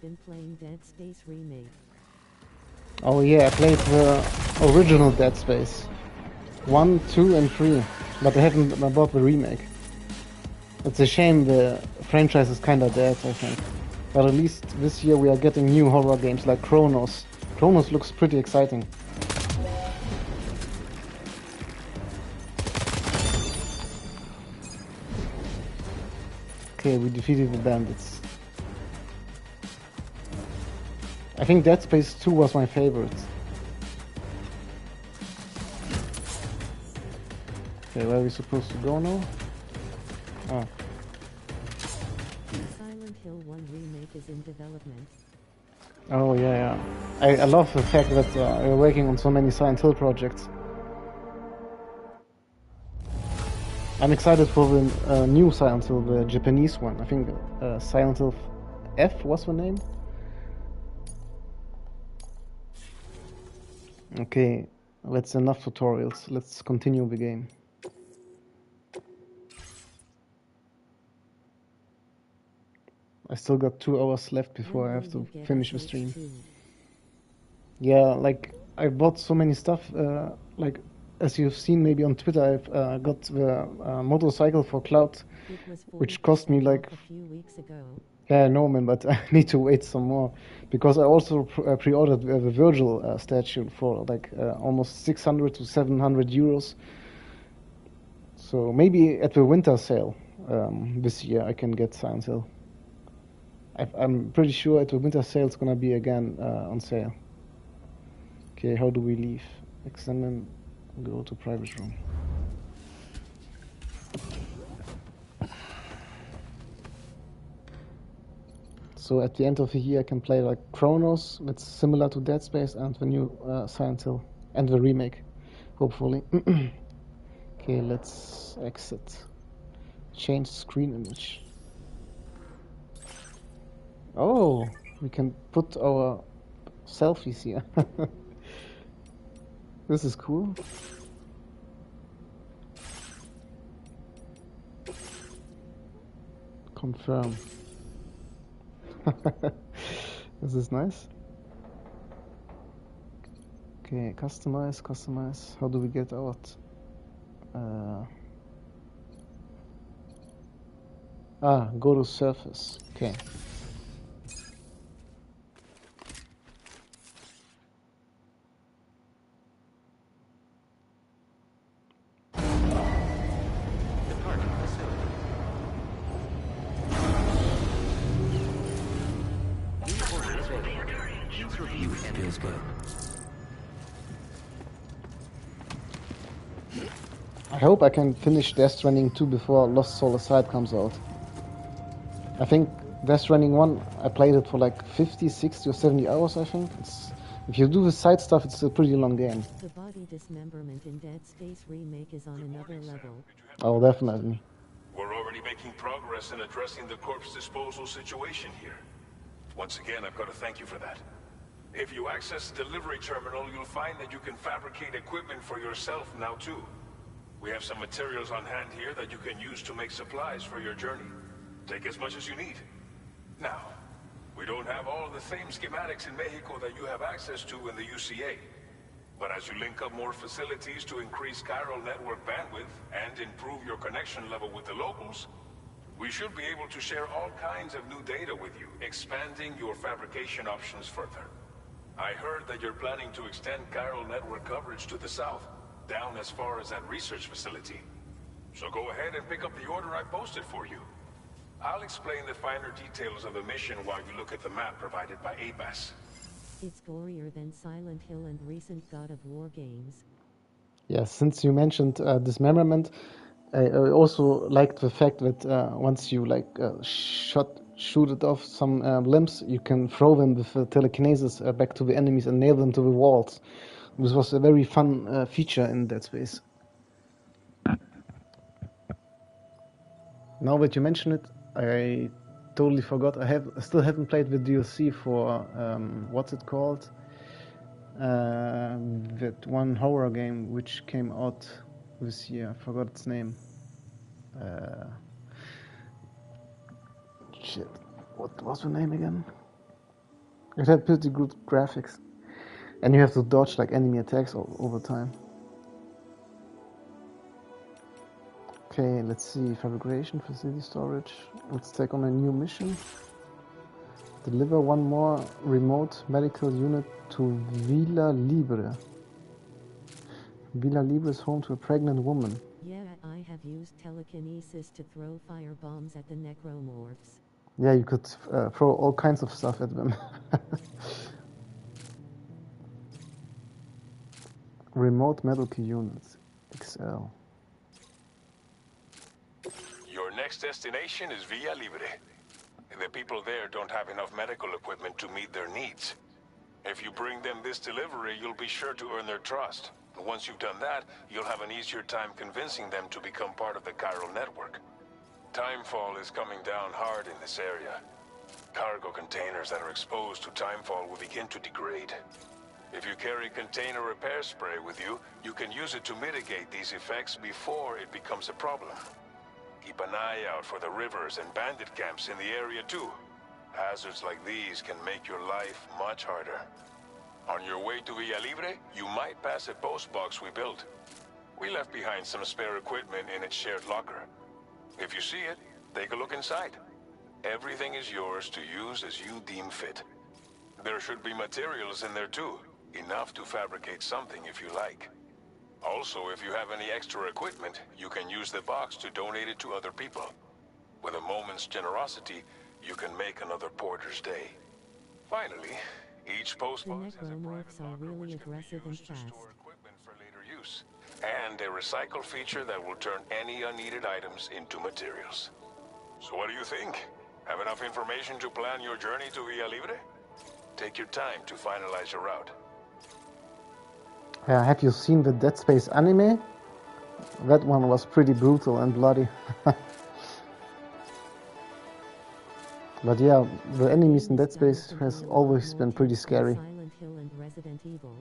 Been playing Dead Space Remake. Oh yeah, I played the original Dead Space 1, 2 and 3, but I haven't bought the remake. It's a shame the franchise is kinda dead, I think. But at least this year we are getting new horror games like Chronos. Chronos looks pretty exciting. Okay, we defeated the bandits. I think Dead Space 2 was my favorite. Okay, where are we supposed to go now? Ah. Silent Hill 1 remake is in development. Oh yeah. I love the fact that we're working on so many Silent Hill projects. I'm excited for the new Silent Hill, the Japanese one. I think Silent Hill F was the name. Okay, that's enough tutorials. Let's continue the game. I still got 2 hours left before I have to finish the stream. Yeah, like I bought so many stuff. Like as you've seen maybe on Twitter, I've got the motorcycle for Cloud, which cost me like a few weeks ago. Yeah, no man, but I need to wait some more because I also pre-ordered the Virgil statue for like almost 600 to 700 euros. So maybe at the winter sale this year I can get Silent Hill. I'm pretty sure at the winter sale it's gonna be again on sale. Okay, how do we leave? Examine, go to private room. So at the end of the year, I can play like Chronos, that's similar to Dead Space, and the new Silent Hill, and the remake, hopefully. Okay, let's exit. Change screen image. Oh, we can put our selfies here. This is cool. Confirm. This is nice. Okay, customize. How do we get out? Go to surface. Okay. Feels good. I hope I can finish Death Stranding 2 before Lost Soul Aside comes out. I think Death Stranding 1, I played it for like 50, 60 or 70 hours, I think. If you do the side stuff, it's a pretty long game. The body dismemberment in Dead Space Remake is on another level. Oh, definitely. We're already making progress in addressing the corpse disposal situation here. Once again, I've got to thank you for that. If you access the delivery terminal, you'll find that you can fabricate equipment for yourself now too. We have some materials on hand here that you can use to make supplies for your journey. Take as much as you need. Now, we don't have all the same schematics in Mexico that you have access to in the UCA. But as you link up more facilities to increase chiral network bandwidth and improve your connection level with the locals, we should be able to share all kinds of new data with you, expanding your fabrication options further. I heard that you're planning to extend chiral network coverage to the south, down as far as that research facility. So go ahead and pick up the order I posted for you. I'll explain the finer details of the mission while you look at the map provided by ABAS. It's gorier than Silent Hill and recent God of War games. Yeah, since you mentioned dismemberment, I also liked the fact that once you like shoot it off some limbs, you can throw them with telekinesis back to the enemies and nail them to the walls. This was a very fun feature in Dead Space. Now that you mention it, I totally forgot. I still haven't played the DLC for what's it called? That one horror game which came out this year. I forgot its name. Shit. What was the name again? It had pretty good graphics. And you have to dodge like enemy attacks all the time. Okay, let's see. Fabrication, facility storage. Let's take on a new mission. Deliver one more remote medical unit to Villa Libre. Villa Libre is home to a pregnant woman. Yeah, I have used telekinesis to throw fire bombs at the necromorphs. Yeah, you could throw all kinds of stuff at them. Remote medical units, XL. Your next destination is Villa Libre. The people there don't have enough medical equipment to meet their needs. If you bring them this delivery, you'll be sure to earn their trust. Once you've done that, you'll have an easier time convincing them to become part of the chiral network. Timefall is coming down hard in this area. Cargo containers that are exposed to timefall will begin to degrade. If you carry container repair spray with you, you can use it to mitigate these effects before it becomes a problem. Keep an eye out for the rivers and bandit camps in the area too. Hazards like these can make your life much harder. On your way to Villa Libre, you might pass a post box we built. We left behind some spare equipment in its shared locker. If you see it, take a look inside. Everything is yours to use as you deem fit. There should be materials in there too, enough to fabricate something if you like. Also, if you have any extra equipment, you can use the box to donate it to other people. With a moment's generosity, you can make another porter's day. Finally, each post The box has a private necromorphs are locker really which can be aggressive and used to fast. store equipment for later use, and a recycle feature that will turn any unneeded items into materials. So what do you think? Have enough information to plan your journey to Villa Libre? Take your time to finalize your route. Have you seen the Dead Space anime? That one was pretty brutal and bloody. But yeah, the enemies in Dead Space has always been pretty scary. Silent Hill and Resident Evil.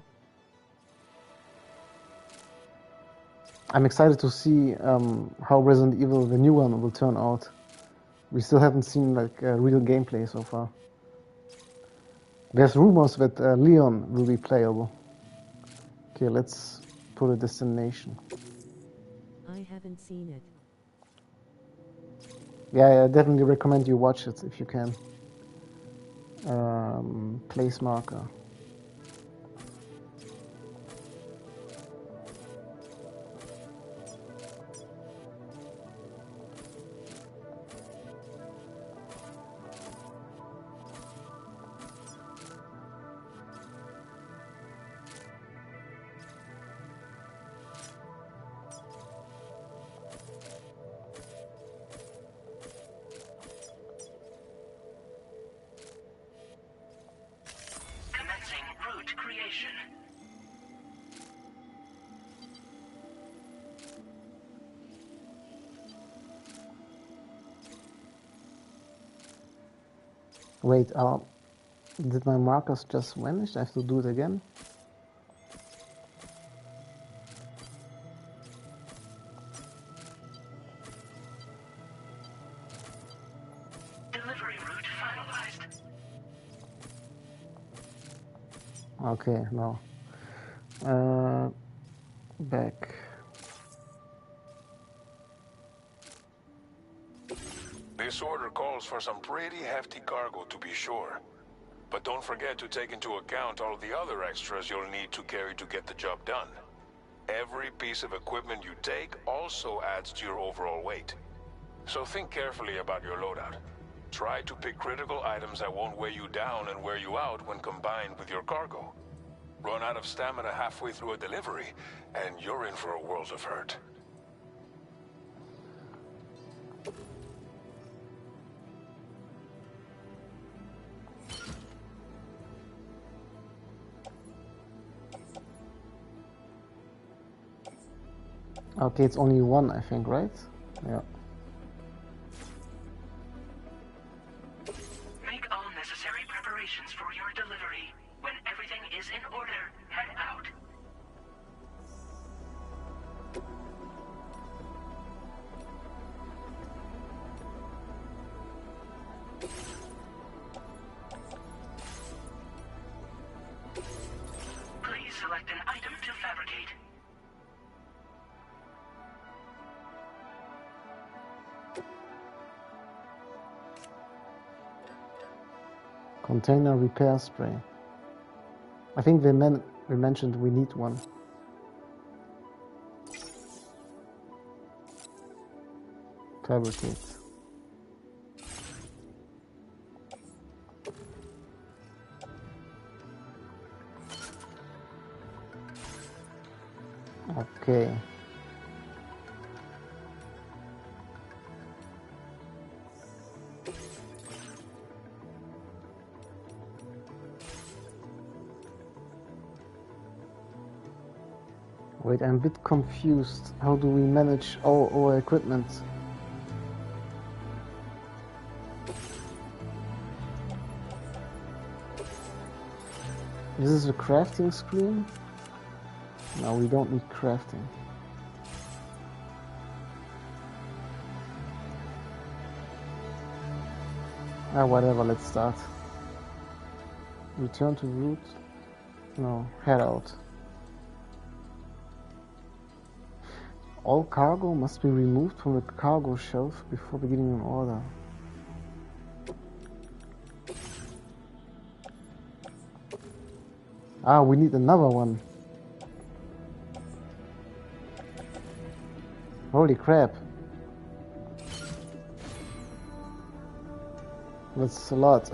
I'm excited to see how Resident Evil, the new one, will turn out. We still haven't seen like real gameplay so far. There's rumors that Leon will be playable. Okay, let's put a destination. I haven't seen it. Yeah, I definitely recommend you watch it if you can. Place marker. Commencing route creation. Wait, did my markers just vanish? I have to do it again? Delivery route finalized. Okay, no. Back. This order calls for some pretty hefty cargo to be sure. But don't forget to take into account all the other extras you'll need to carry to get the job done. Every piece of equipment you take also adds to your overall weight. So think carefully about your loadout. Try to pick critical items that won't weigh you down and wear you out when combined with your cargo. Run out of stamina halfway through a delivery, and you're in for a world of hurt. Okay, it's only one, I think, right? Yeah. Make all necessary preparations for your delivery. When everything is in order, head out. Please select an item to fabricate. Container repair spray. I think they mentioned we need one. Fabricate. Okay. Wait, I'm a bit confused. How do we manage all our equipment? This is a crafting screen? No, we don't need crafting. Ah, whatever, let's start. Return to route? No, head out. All cargo must be removed from the cargo shelf before beginning an order. Ah, we need another one. Holy crap. That's a lot.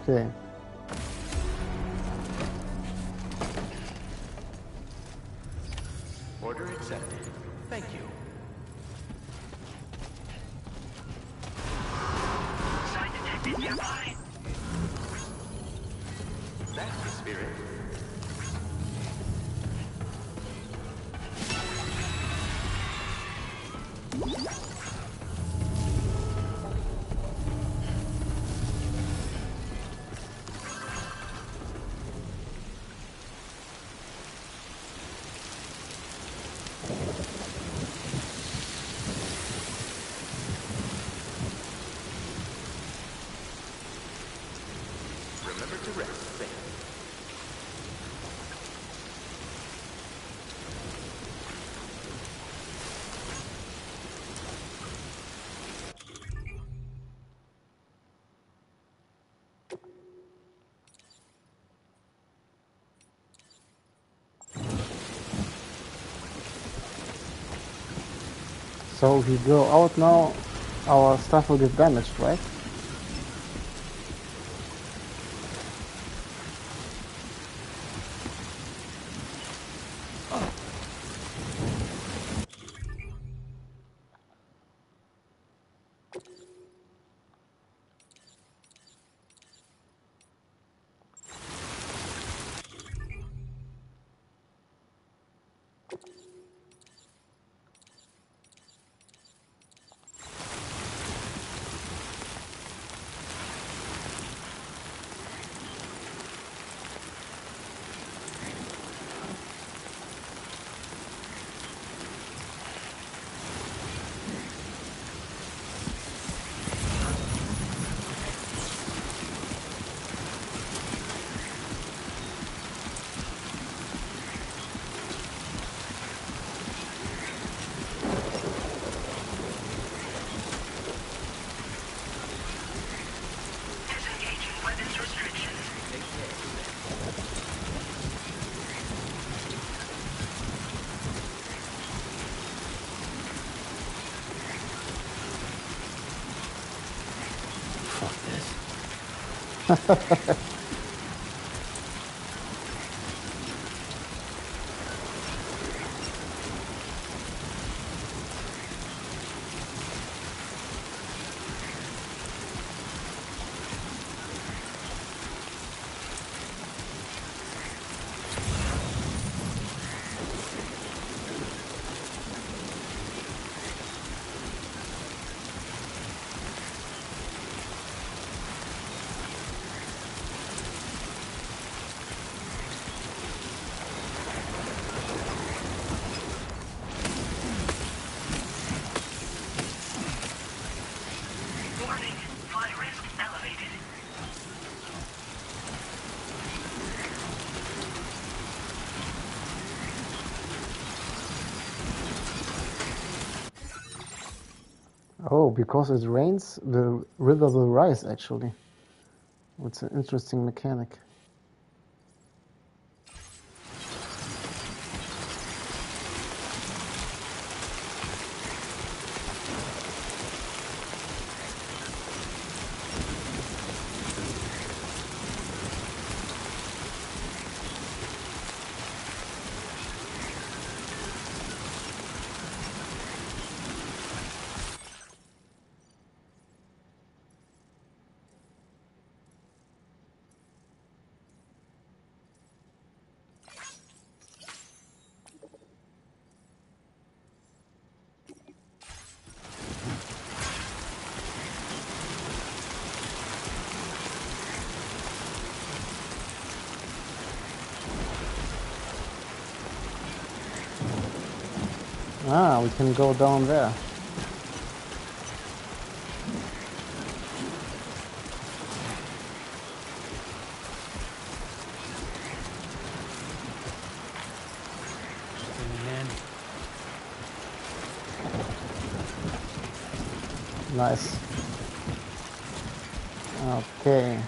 Okay. Order accepted. Thank you. Sign detected nearby. That's the spirit. Remember to rest, Sam. So if we go out now, our stuff will get damaged, right? Disengaging weapons restrictions. Fuck this. Oh, because it rains, the river will rise, actually. It's an interesting mechanic. Ah, we can go down there. Nice. Okay.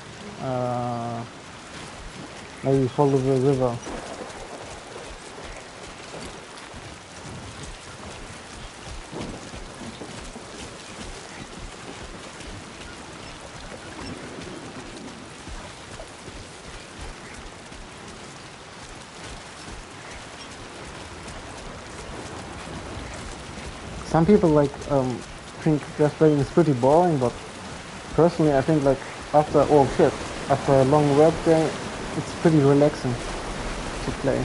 Maybe follow the river. Some people think just playing is pretty boring, but personally I think after after a long work day, it's pretty relaxing to play.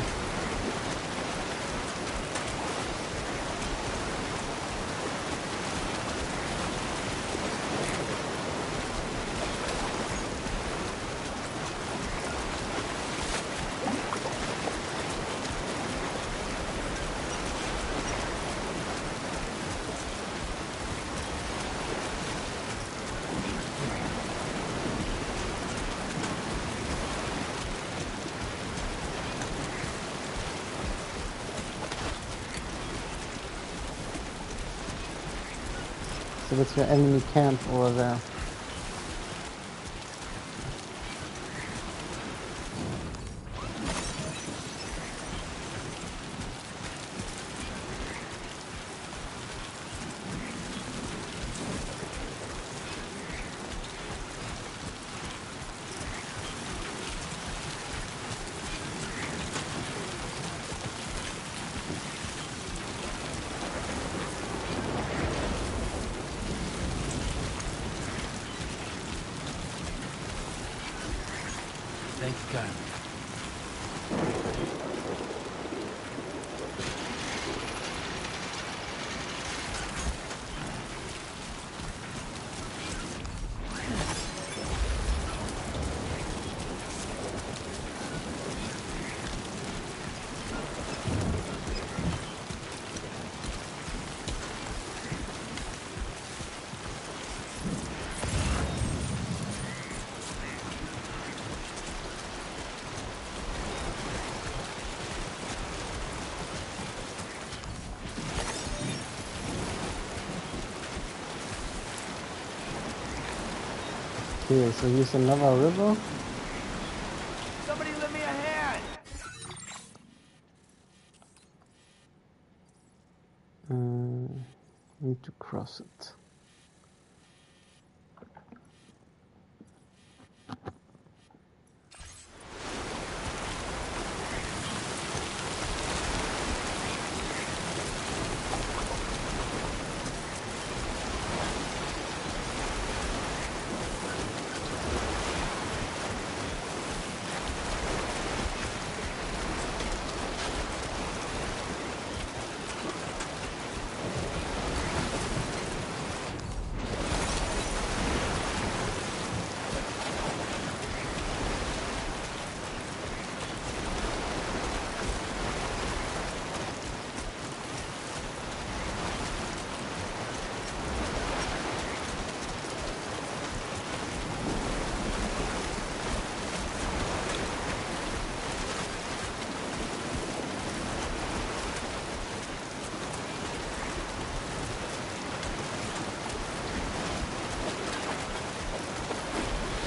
So that's your enemy camp over there. Thank you, Kyle. Okay, so here's another river. Somebody lend me a hand! Need to cross it.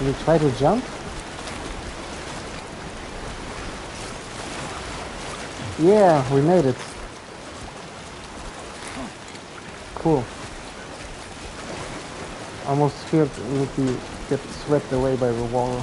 we try to jump? Yeah, we made it. Cool. Almost feared we would get swept away by the water.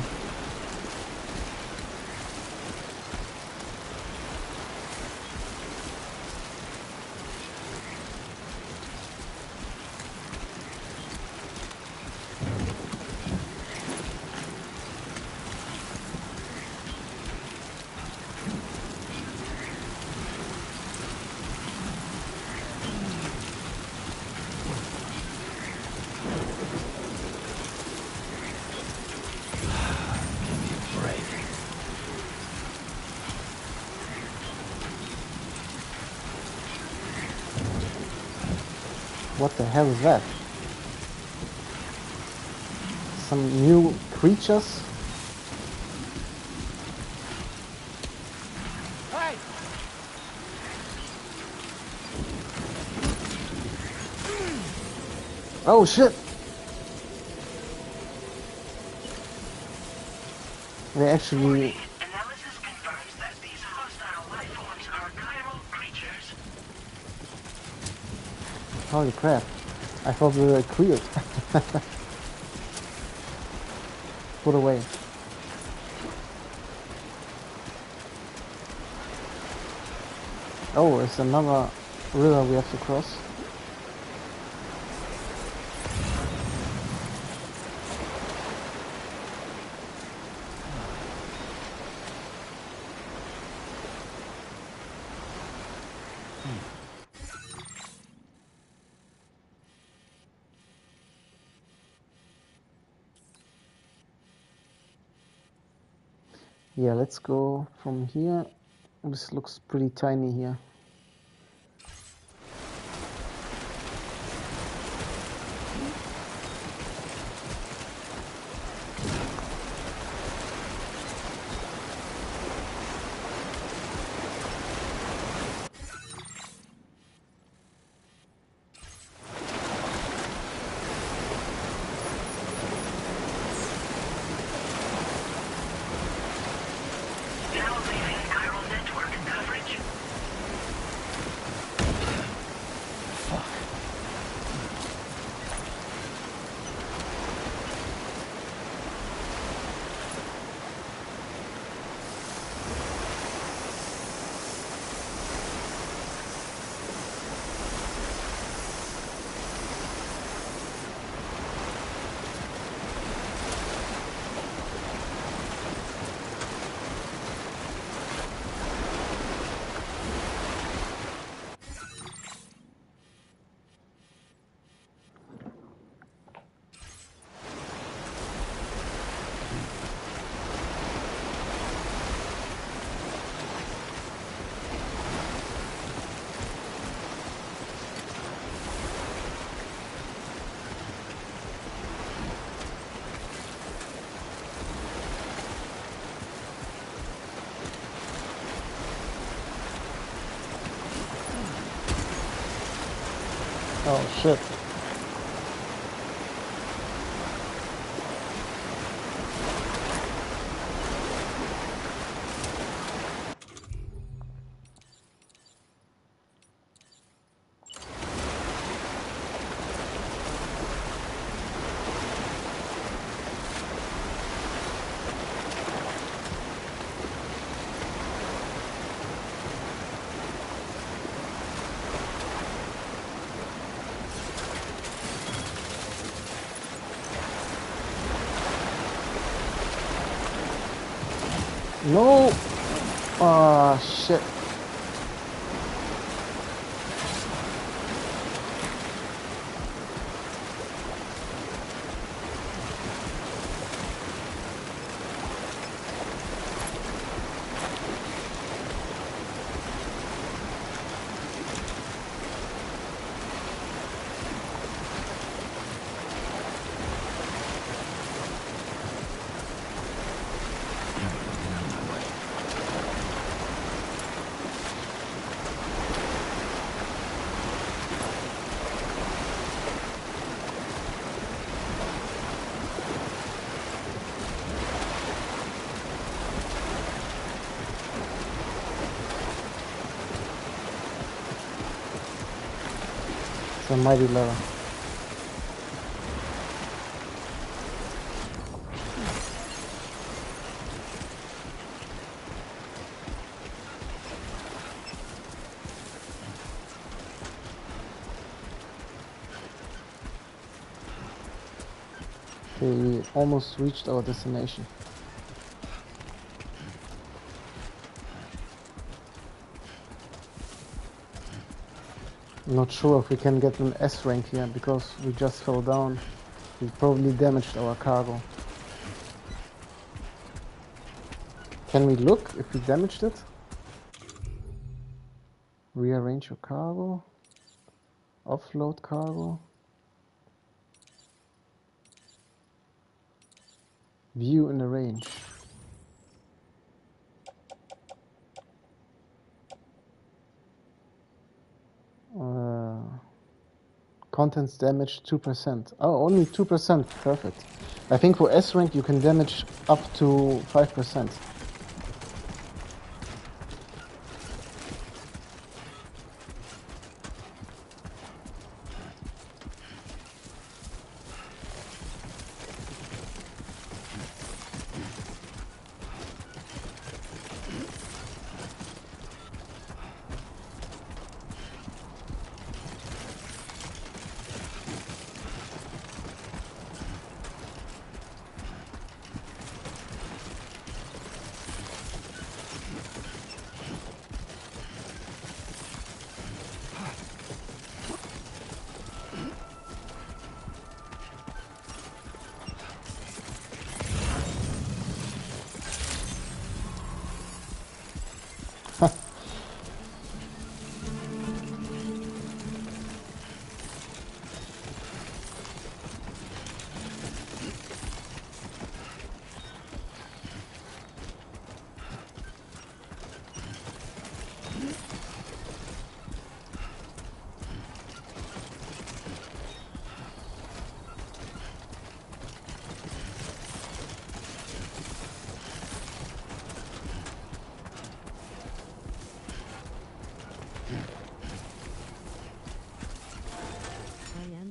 What the hell is that? Some new creatures? Hey! Oh shit! They actually... Analysis confirms that these hostile life forms are chiral creatures. Holy crap. I thought we were cleared. Put away. Oh, it's another river we have to cross. Yeah, let's go from here. This looks pretty tiny here. Now leaving chiral network coverage. Oh shit. No! Ah, shit. The mighty lever. Okay, we almost reached our destination. Not sure if we can get an S rank here because we just fell down. We probably damaged our cargo. Can we look if we damaged it? Rearrange your cargo. Offload cargo. View in the range. Contents damage 2%. Oh, only 2%. Perfect. I think for S rank you can damage up to 5%.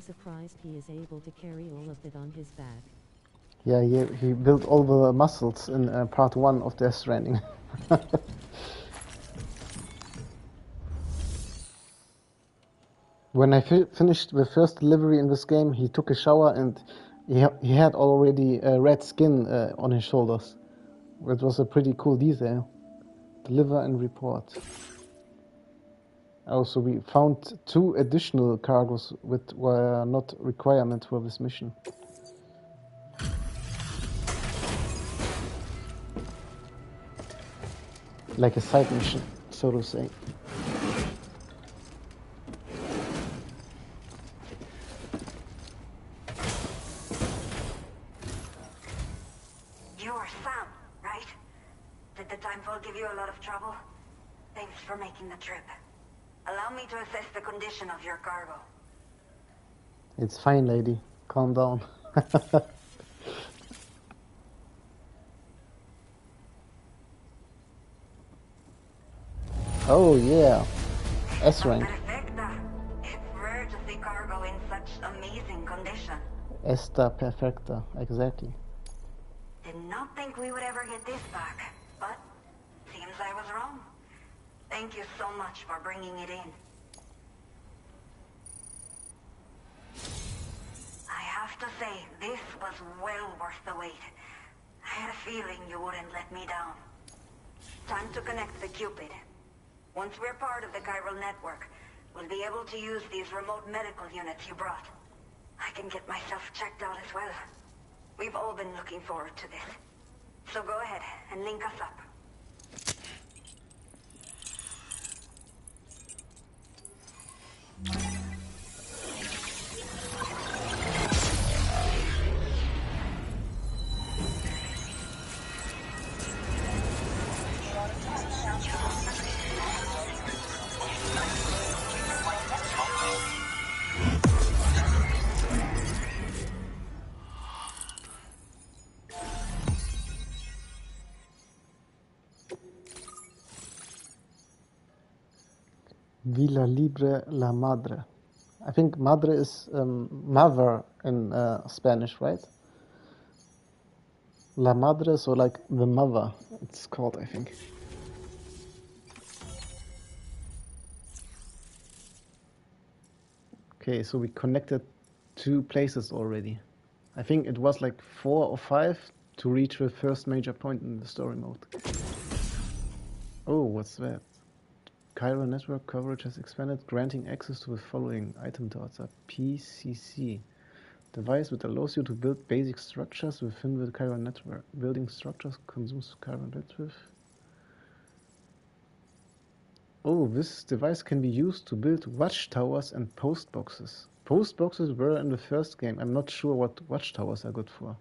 Surprised he is able to carry all of it on his back. Yeah, he built all the muscles in part 1 of Death Stranding. When I finished the first delivery in this game, he took a shower and he had already red skin on his shoulders. It was a pretty cool detail. Deliver and report. Also, we found 2 additional cargoes which were not requirement for this mission. Like a side mission, so to say. You're Sam, right? Did the timefall give you a lot of trouble? Thanks for making the trip. Allow me to assess the condition of your cargo. It's fine, lady. Calm down. Oh yeah, S rank. Perfecta. It's rare to see cargo in such amazing condition. Esta perfecta, exactly. Did not think we would ever get this back, but seems I was wrong. Thank you so much for bringing it in. I have to say, this was well worth the wait. I had a feeling you wouldn't let me down. Time to connect the Cupid. Once we're part of the chiral network, we'll be able to use these remote medical units you brought. I can get myself checked out as well. We've all been looking forward to this. So go ahead and link us up. Villa Libre la Madre. I think madre is mother in Spanish, right? La madre, so like the mother, it's called, I think. Okay, so we connected 2 places already. I think it was like 4 or 5 to reach the first major point in the story mode. Oh, what's that? Chiral network coverage has expanded, granting access to the following item data. PCC. Device that allows you to build basic structures within the chiral network. Building structures consumes chiral bandwidth. Oh, this device can be used to build watchtowers and post boxes. Post boxes were in the first game. I'm not sure what watchtowers are good for.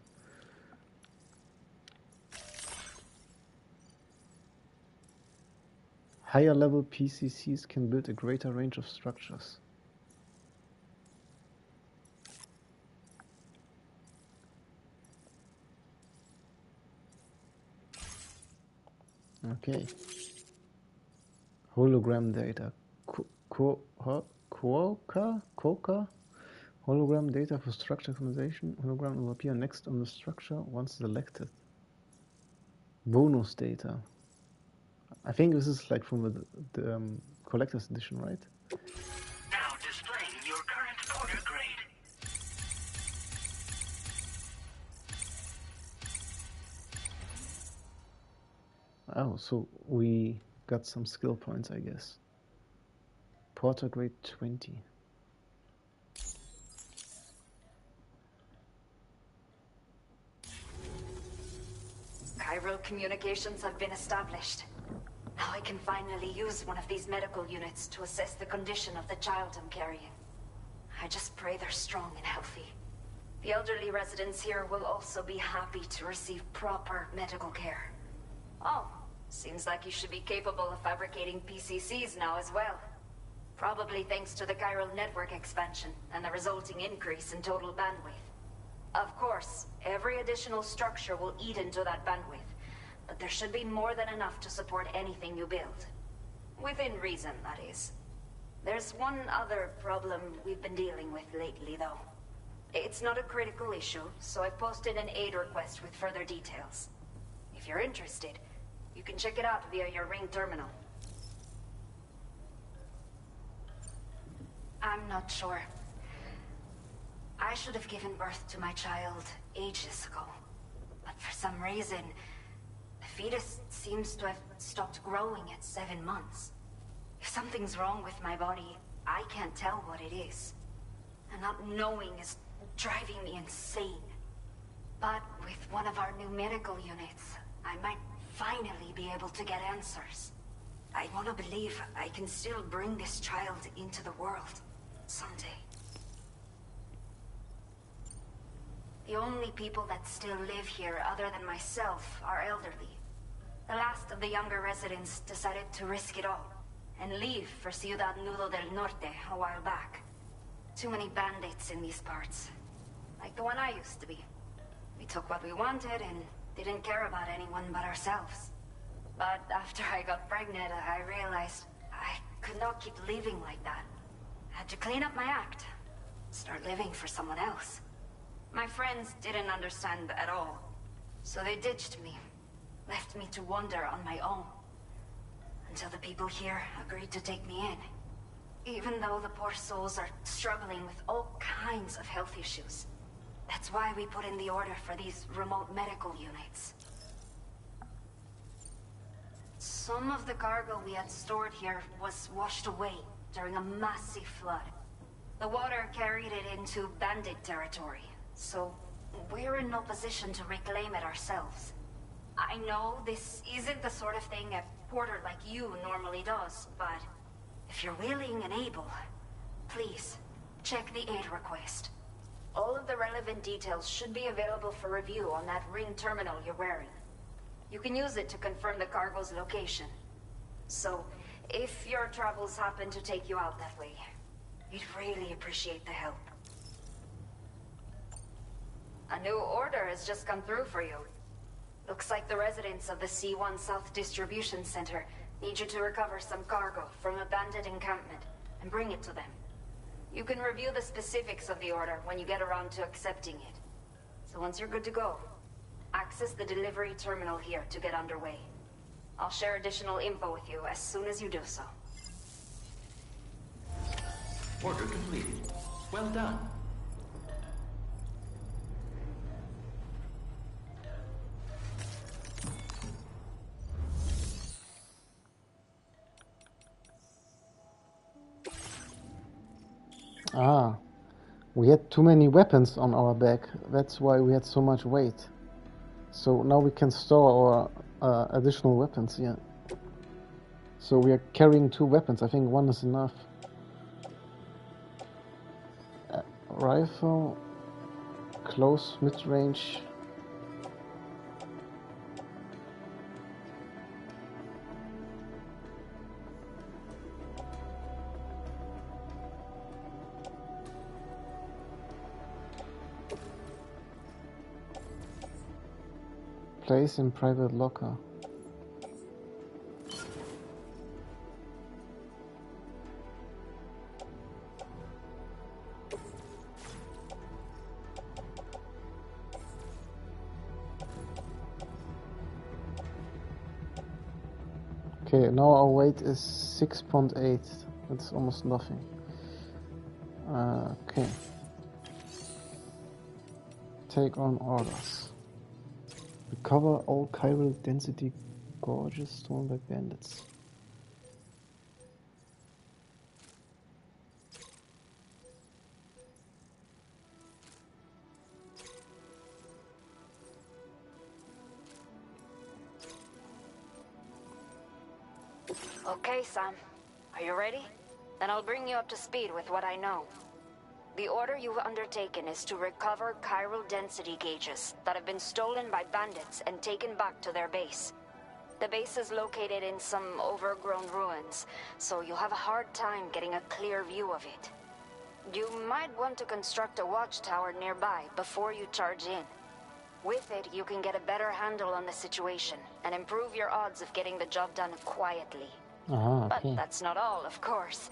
Higher level PCCs can build a greater range of structures. Okay. Hologram data. Quokka? Hologram data for structure optimization. Hologram will appear next on the structure once selected. Bonus data. I think this is like from the collector's edition, right? Now displaying your current order grade. Oh, so we got some skill points, I guess. Porter grade 20. Chiral communications have been established. Now I can finally use one of these medical units to assess the condition of the child I'm carrying. I just pray they're strong and healthy. The elderly residents here will also be happy to receive proper medical care. Oh, seems like you should be capable of fabricating PCCs now as well. Probably thanks to the chiral network expansion and the resulting increase in total bandwidth. Of course, every additional structure will eat into that bandwidth, but there should be more than enough to support anything you build. Within reason, that is. There's one other problem we've been dealing with lately, though. It's not a critical issue, so I posted an aid request with further details. If you're interested, you can check it out via your ring terminal. I'm not sure. I should have given birth to my child ages ago. But for some reason, the fetus seems to have stopped growing at 7 months. If something's wrong with my body, I can't tell what it is. And not knowing is driving me insane. But with one of our new medical units, I might finally be able to get answers. I want to believe I can still bring this child into the world someday. The only people that still live here other than myself are elderly. The last of the younger residents decided to risk it all and leave for Ciudad Nudo del Norte a while back. Too many bandits in these parts. Like the one I used to be. We took what we wanted and didn't care about anyone but ourselves. But after I got pregnant, I realized I could not keep living like that. I had to clean up my act. Start living for someone else. My friends didn't understand at all. So they ditched me. Left me to wander on my own. Until the people here agreed to take me in. Even though the poor souls are struggling with all kinds of health issues. That's why we put in the order for these remote medical units. Some of the cargo we had stored here was washed away during a massive flood. The water carried it into bandit territory, so we're in no position to reclaim it ourselves. I know this isn't the sort of thing a porter like you normally does, but if you're willing and able, please check the aid request. All of the relevant details should be available for review on that ring terminal you're wearing. You can use it to confirm the cargo's location. So, if your travels happen to take you out that way, we'd really appreciate the help. A new order has just come through for you. Looks like the residents of the C1 South Distribution Center need you to recover some cargo from a bandit encampment and bring it to them. You can review the specifics of the order when you get around to accepting it. So once you're good to go, access the delivery terminal here to get underway. I'll share additional info with you as soon as you do so. Order completed. Well done. Ah, we had too many weapons on our back. That's why we had so much weight. So now we can store our additional weapons here. So we are carrying 2 weapons. I think 1 is enough. Rifle, close, mid-range. Place in private locker. Okay, now our weight is 6.8. That's almost nothing. Okay. Take on orders. Recover all chiral density gorges stolen by bandits. Okay, Sam. Are you ready? Then I'll bring you up to speed with what I know. The order you've undertaken is to recover chiral density gauges that have been stolen by bandits and taken back to their base. The base is located in some overgrown ruins, so you'll have a hard time getting a clear view of it. You might want to construct a watchtower nearby before you charge in. With it, you can get a better handle on the situation and improve your odds of getting the job done quietly. Okay. But that's not all, of course.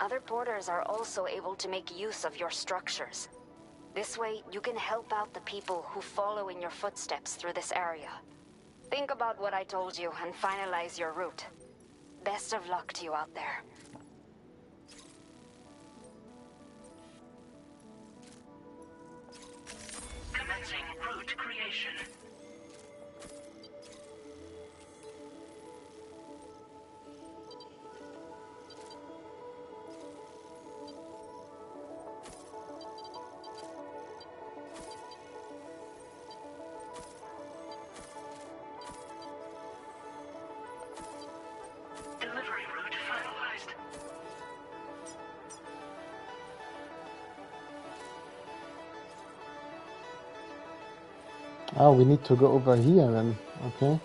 Other porters are also able to make use of your structures. This way, you can help out the people who follow in your footsteps through this area. Think about what I told you and finalize your route. Best of luck to you out there. Commencing route creation. Delivery route finalized. Oh, we need to go over here then. Okay.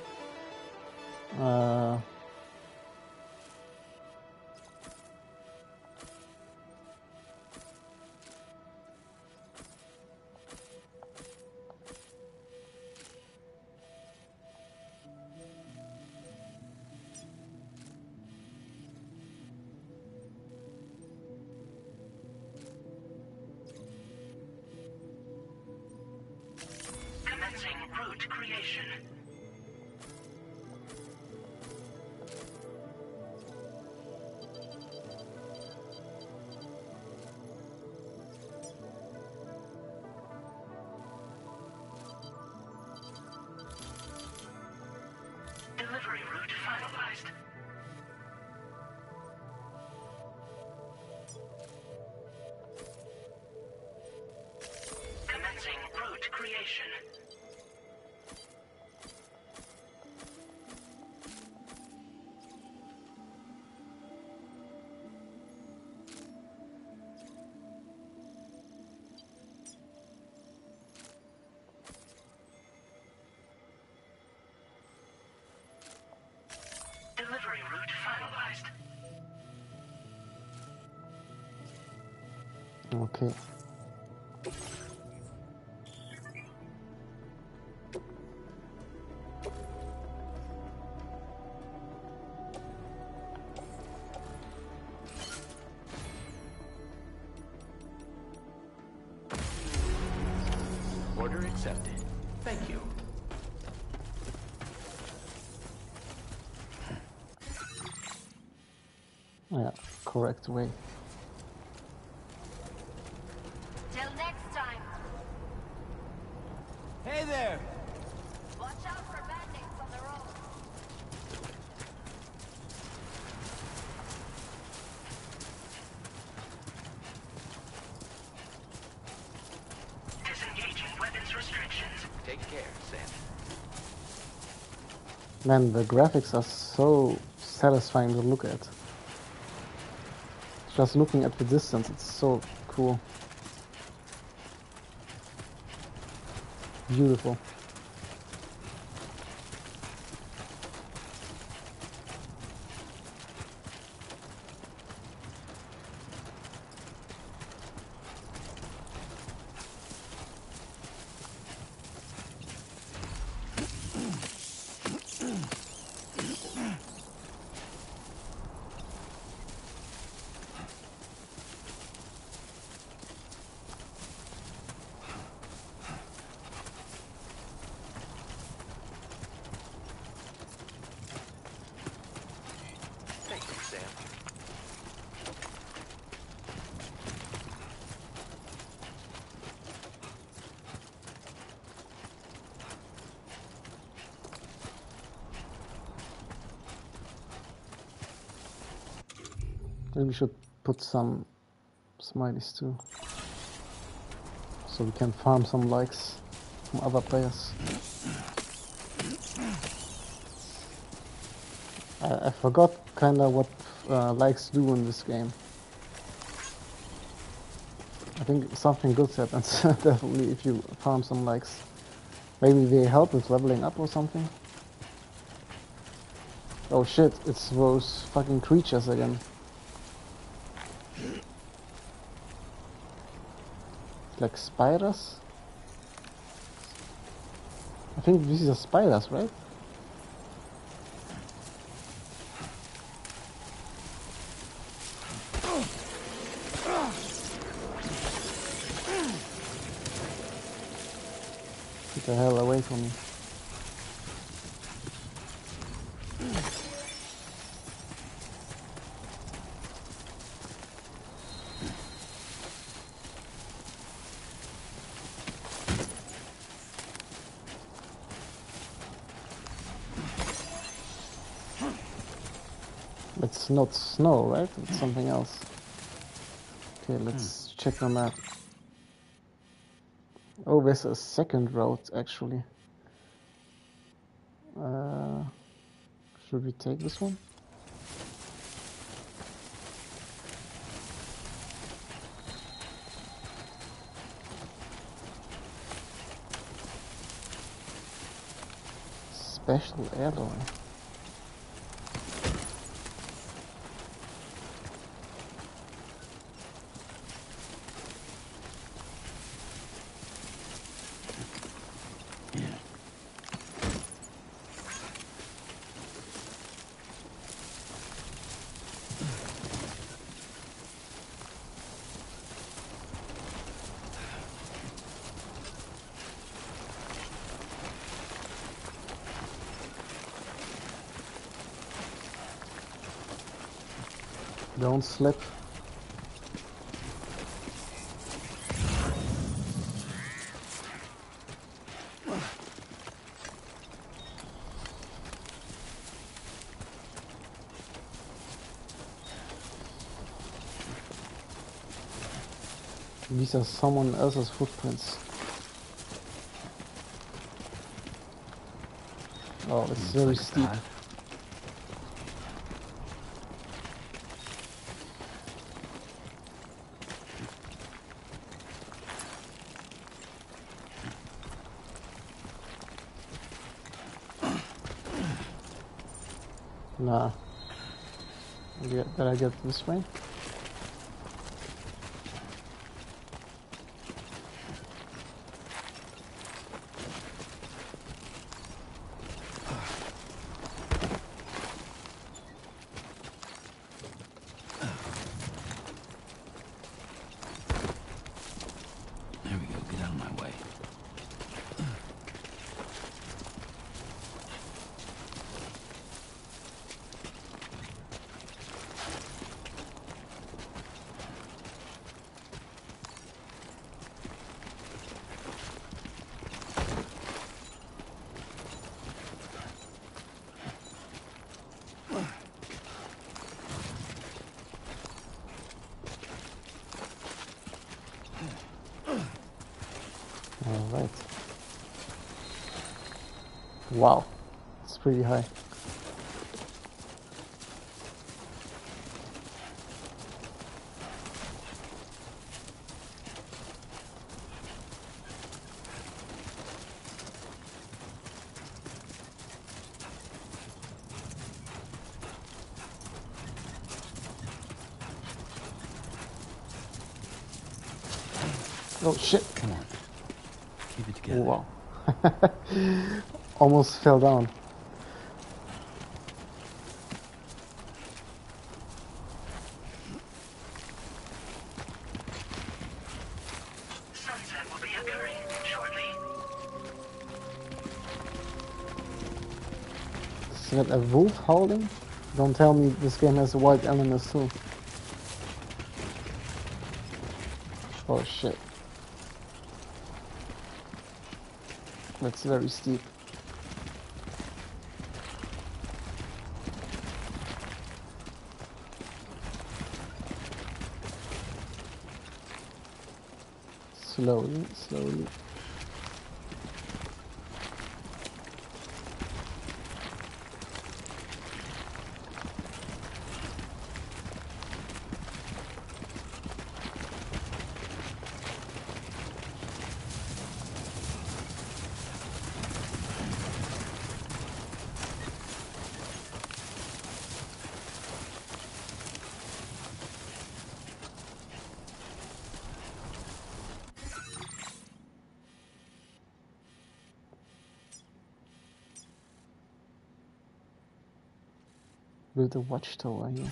Commencing route creation. Delivery route finalized. Commencing route creation. Delivery route finalized. Okay. accepted. Thank you. Yeah, correct way. Till next time. Hey there! Watch out for bandits on the road. Disengaging weapons restrictions. Take care, Sam. Man, the graphics are so satisfying to look at. Just looking at the distance, it's so cool. Beautiful. Thank you, Sam. Maybe we should put some smileys too. So we can farm some likes from other players. I forgot kinda what likes do in this game. I think something good happens, definitely, if you farm some likes. Maybe they help with leveling up or something. Oh shit, it's those fucking creatures again. Like spiders? I think these are spiders, right? Get the hell away from me. It's not snow, right? It's something else. Okay, let's check the map. Oh, there's a second road, actually. Should we take this one? Special alloy. Don't slip. These are someone else's footprints. Oh, it's very steep. Nah. Did I get this way? There we go, get out of my way. Wow, it's pretty high. Oh shit! Come on. Keep it together. Wow. Almost fell down. Sunset will be occurring shortly. Is that a wolf howling? Don't tell me this game has wild animals too. Oh shit. That's very steep. Slowly, slowly. Build a watchtower here.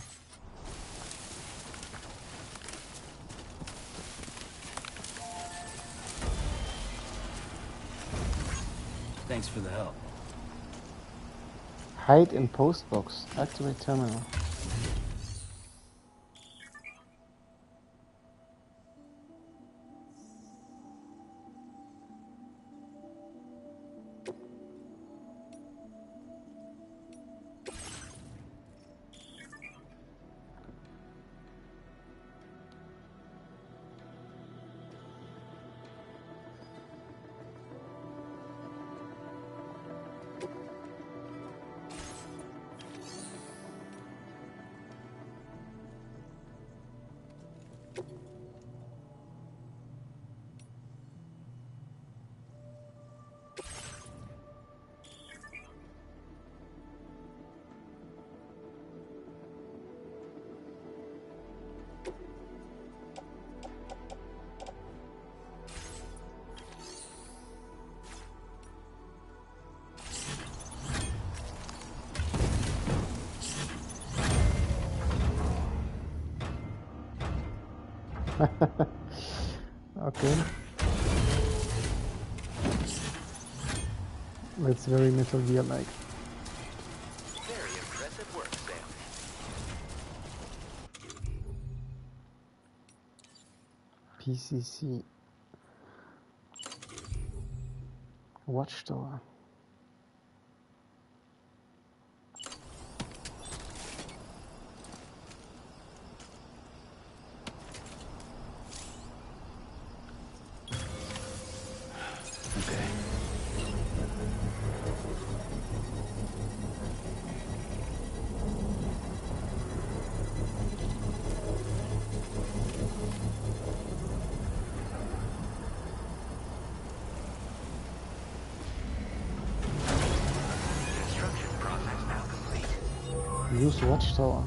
Thanks for the help. Hide in post box. Activate terminal. Okay. That's very Metal Gear-like. Very impressive work, Sam. PCC. Watchtower. Okay. Construction process now complete. Use watchtower.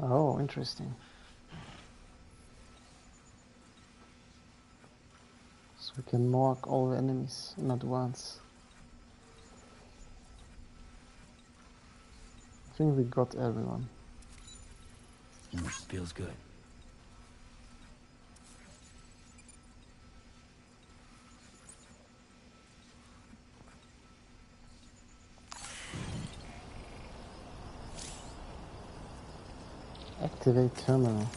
Oh, interesting. So we can mark all the enemies in advance. I think we got everyone. Feels good. Activate terminal.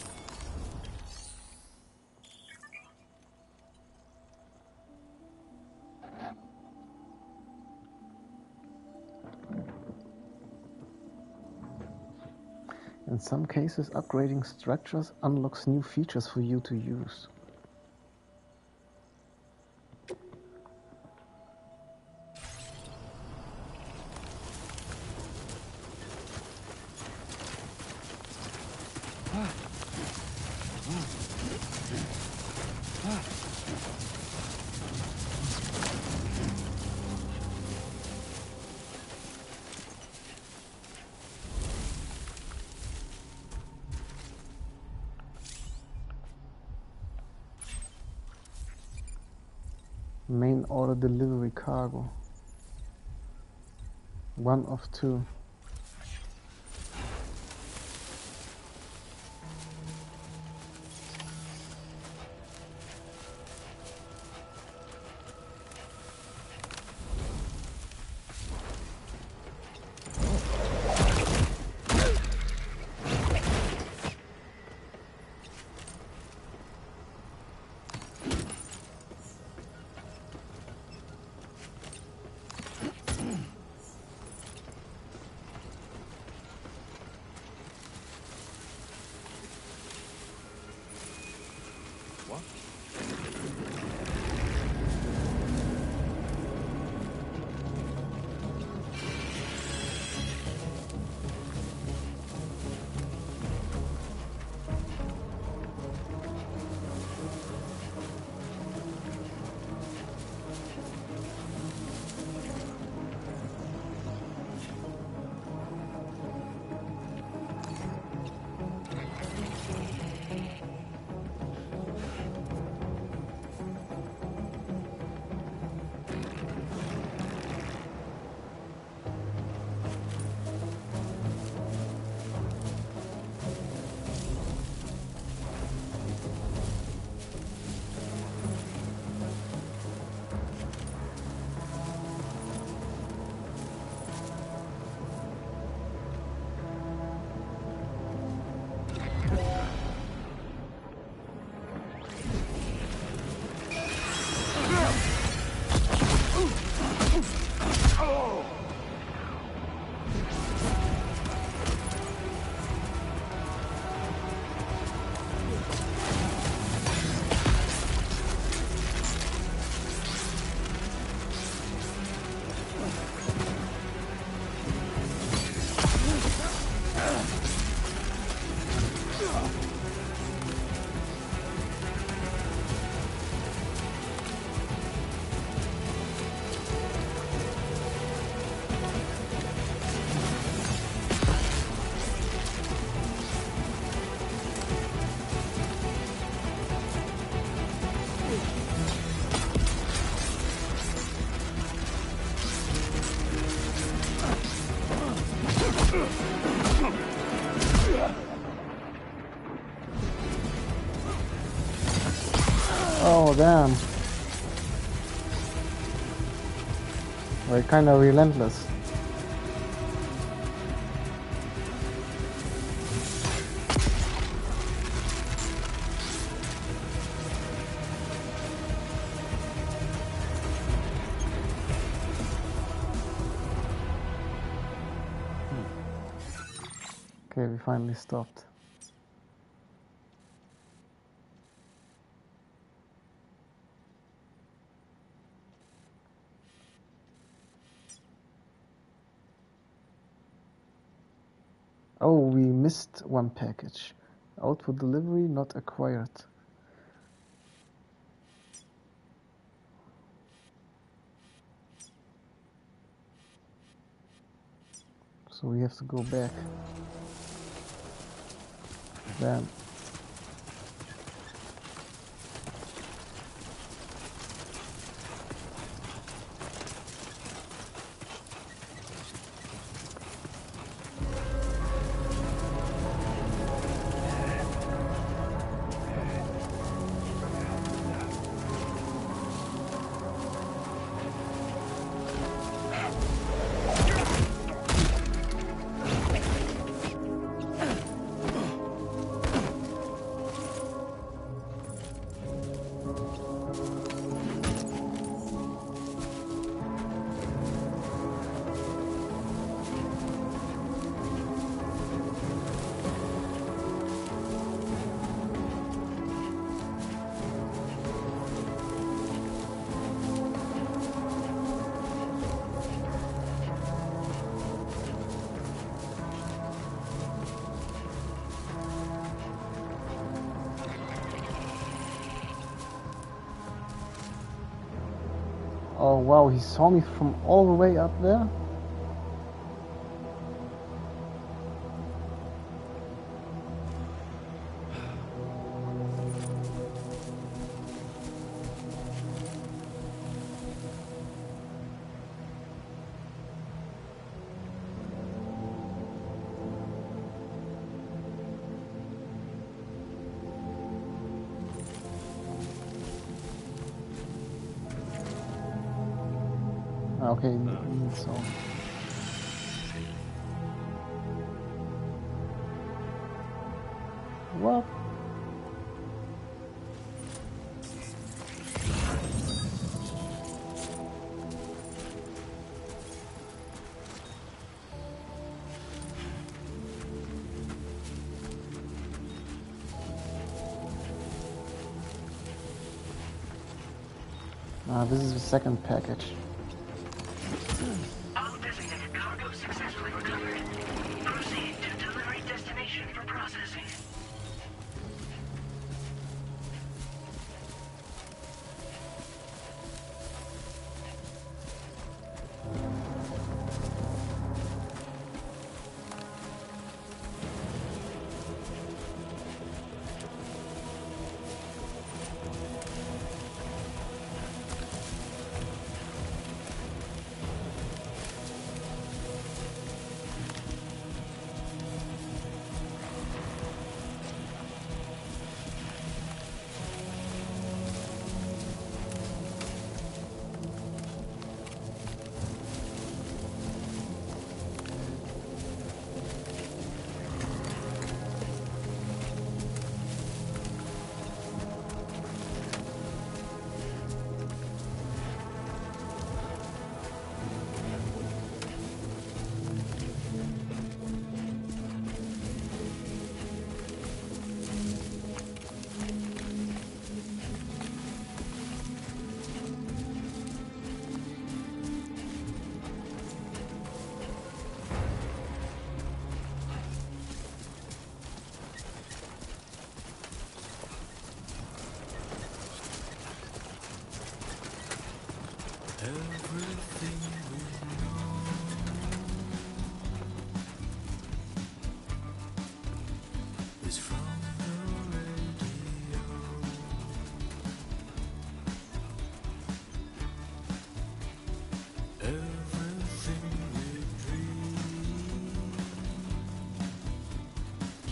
In some cases, upgrading structures unlocks new features for you to use. Main order delivery cargo. 1 of 2. Oh damn. They're kinda relentless. Okay, we finally stopped. Oh, we missed one package. Out for delivery, not acquired. So we have to go back. Damn. Oh wow, he saw me from all the way up there? Okay, so... What? This is the second package. All designated cargo successfully recovered. Proceed to delivery destination for processing.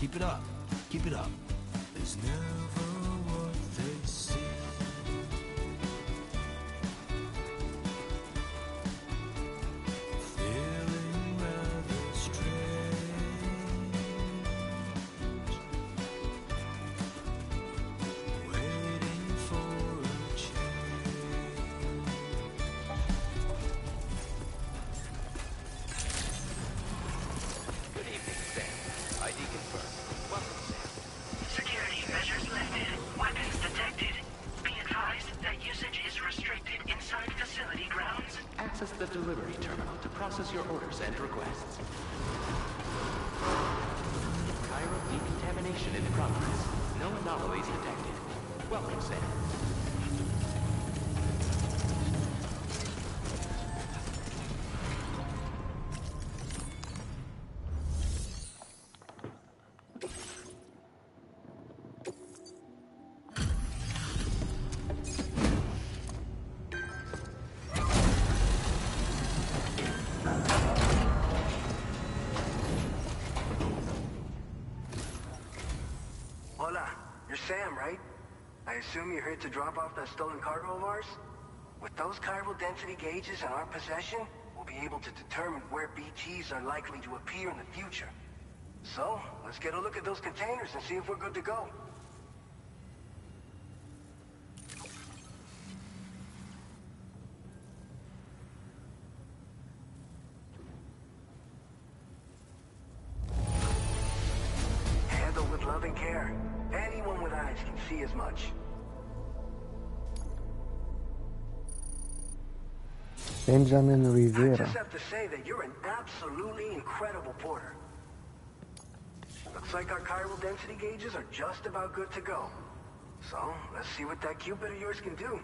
Keep it up. Keep it up. It's never what they see. Feeling rather strange. Waiting for a change. Good evening, Sam. ID confirmed. Welcome, Sam. Security measures lifted. Weapons detected. Be advised that usage is restricted inside facility grounds. Access the delivery terminal to process your orders and requests. Cairo decontamination in progress. No anomalies detected. Welcome, Sam. Hola, you're Sam, right? I assume you're here to drop off that stolen cargo of ours? With those chiral density gauges in our possession, we'll be able to determine where BTs are likely to appear in the future. So, let's get a look at those containers and see if we're good to go. Handled with loving care. Anyone with eyes can see as much. Benjamin I Rivera. just have to say that you're an absolutely incredible porter. Looks like our chiral density gauges are just about good to go. So, let's see what that Cupid of yours can do.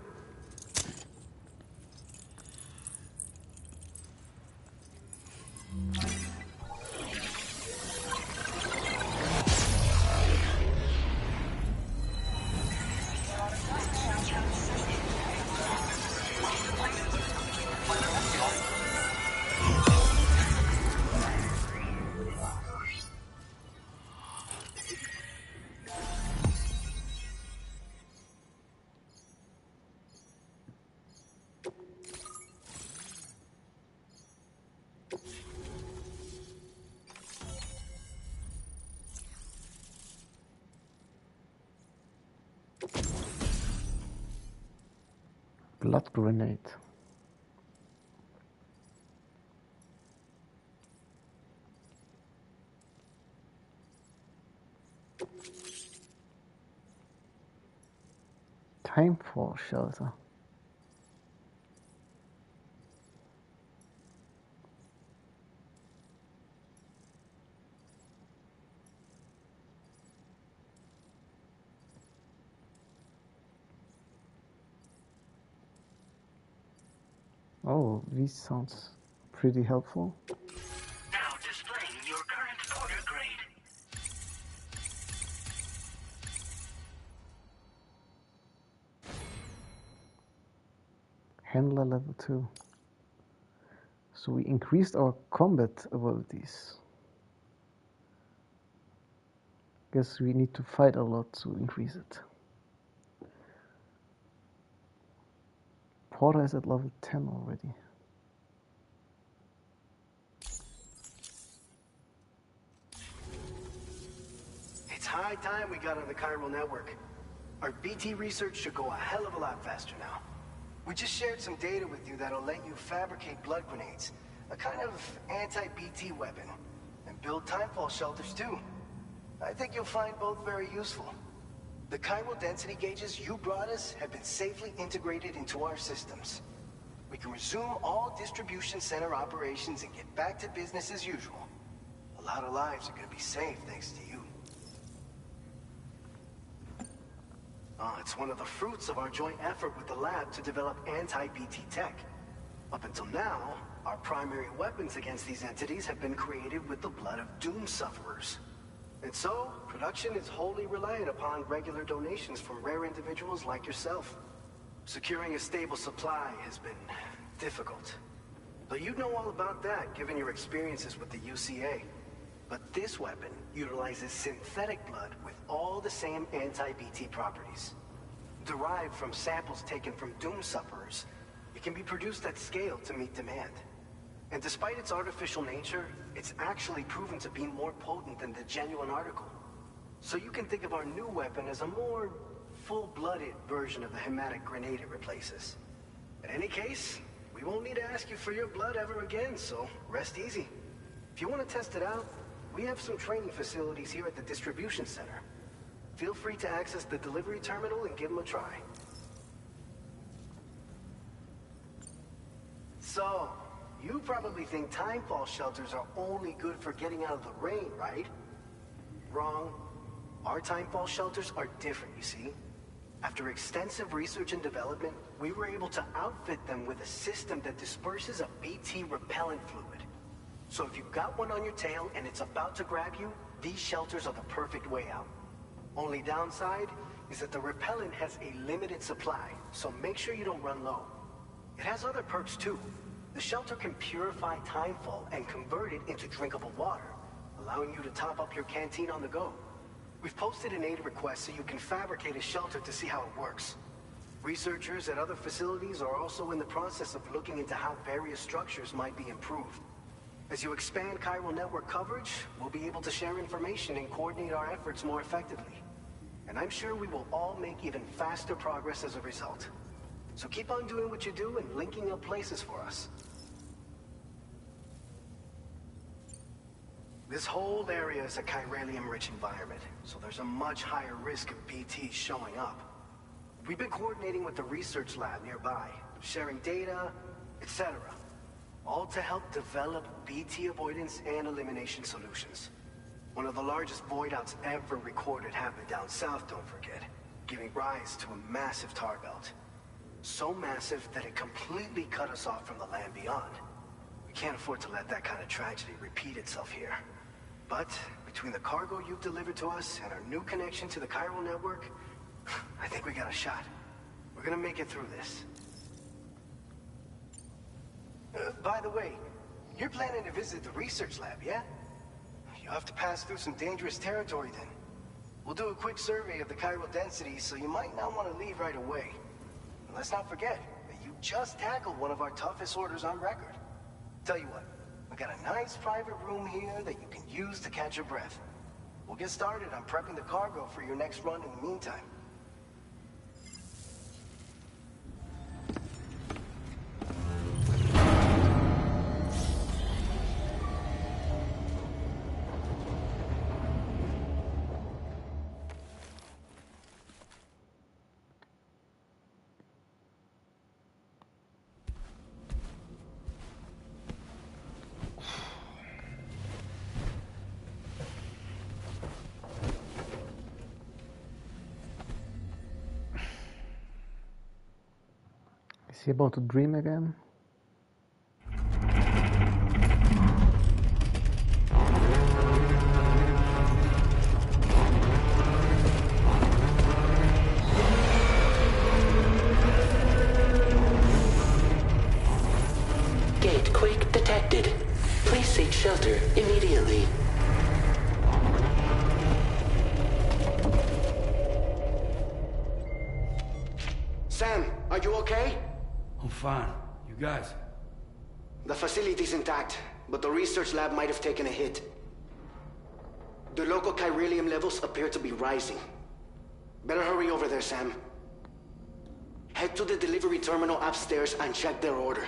Blood grenade. Timefall shelter. Oh, this sounds pretty helpful. Now displaying your current order grade. Handler level 2. So we increased our combat abilities. Guess we need to fight a lot to increase it. Porter is at level 10 already. It's high time we got on the chiral network. Our BT research should go a hell of a lot faster now. We just shared some data with you that'll let you fabricate blood grenades, a kind of anti-BT weapon, and build timefall shelters too. I think you'll find both very useful. The chiral density gauges you brought us have been safely integrated into our systems. We can resume all distribution center operations and get back to business as usual. A lot of lives are gonna be saved thanks to you. It's one of the fruits of our joint effort with the lab to develop anti-BT tech. Up until now, our primary weapons against these entities have been created with the blood of doom sufferers. And so, production is wholly reliant upon regular donations from rare individuals like yourself. Securing a stable supply has been difficult. But you know all about that, given your experiences with the UCA. But this weapon utilizes synthetic blood with all the same anti-BT properties. Derived from samples taken from doom sufferers, it can be produced at scale to meet demand. And despite its artificial nature, it's actually proven to be more potent than the genuine article. So you can think of our new weapon as a more full-blooded version of the hematic grenade it replaces. In any case, we won't need to ask you for your blood ever again, so rest easy. If you want to test it out, we have some training facilities here at the distribution center. Feel free to access the delivery terminal and give them a try. So, you probably think timefall shelters are only good for getting out of the rain, right? Wrong. Our timefall shelters are different, you see. After extensive research and development, we were able to outfit them with a system that disperses a BT repellent fluid. So if you've got one on your tail and it's about to grab you, these shelters are the perfect way out. Only downside is that the repellent has a limited supply, so make sure you don't run low. It has other perks too. The shelter can purify timefall and convert it into drinkable water, allowing you to top up your canteen on the go. We've posted an aid request so you can fabricate a shelter to see how it works. Researchers at other facilities are also in the process of looking into how various structures might be improved. As you expand chiral network coverage, we'll be able to share information and coordinate our efforts more effectively. And I'm sure we will all make even faster progress as a result. So keep on doing what you do and linking up places for us. This whole area is a chiralium-rich environment, so there's a much higher risk of BTs showing up. We've been coordinating with the research lab nearby, sharing data, etc. All to help develop BT avoidance and elimination solutions. One of the largest void outs ever recorded happened down south, don't forget, giving rise to a massive tar belt. So massive that it completely cut us off from the land beyond. We can't afford to let that kind of tragedy repeat itself here. But between the cargo you've delivered to us and our new connection to the chiral network, I think we got a shot. We're gonna make it through this. By the way, you're planning to visit the research lab, yeah? You'll have to pass through some dangerous territory then. We'll do a quick survey of the chiral density, so you might not want to leave right away. And let's not forget that you just tackled one of our toughest orders on record. Tell you what, we got a nice private room here that you can use to catch your breath. We'll get started on prepping the cargo for your next run in the meantime. Is he about to dream again? Gate quake detected. Please seek shelter immediately. Sam, are you okay? I'm fine. You guys? The facility's intact, but the research lab might have taken a hit. The local chiralium levels appear to be rising. Better hurry over there, Sam. Head to the delivery terminal upstairs and check their order.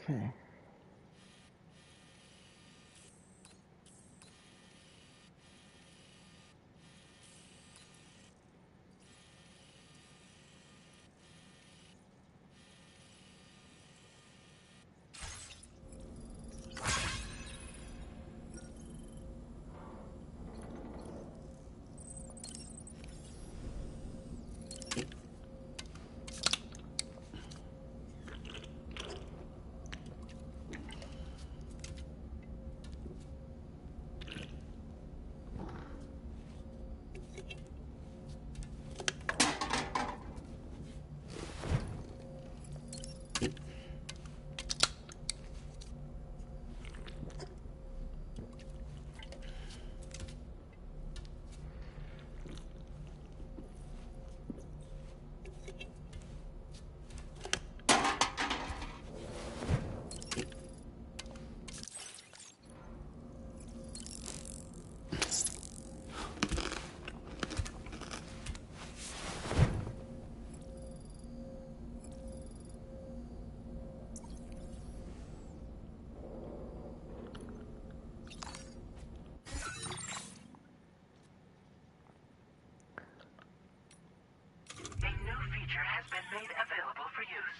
Okay. A new feature has been made available for use.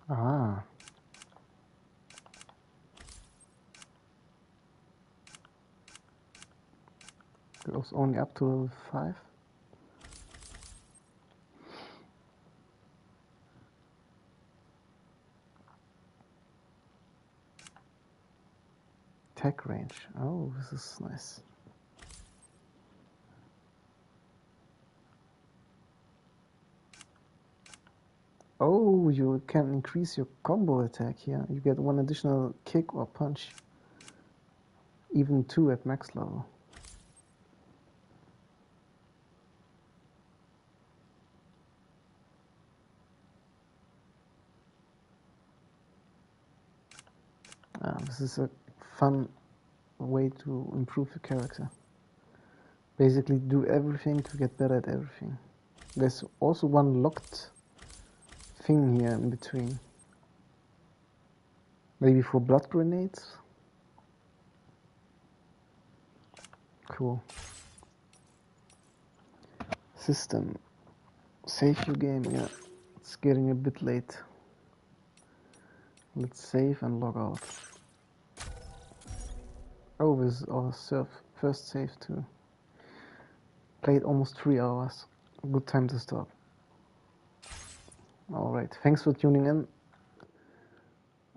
Ah. Goes only up to level 5. Attack range. Oh, this is nice. Oh, you can increase your combo attack here. You get 1 additional kick or punch. Even 2 at max level. This is a fun way to improve your character. Basically do everything to get better at everything. There's also one locked thing here in between. Maybe for blood grenades? Cool. System. Save your game, yeah. It's getting a bit late. Let's save and log out. Oh, this is our first save too. Played almost 3 hours. Good time to stop. Alright, thanks for tuning in.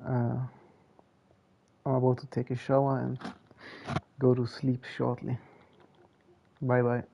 I'm about to take a shower and go to sleep shortly. Bye bye.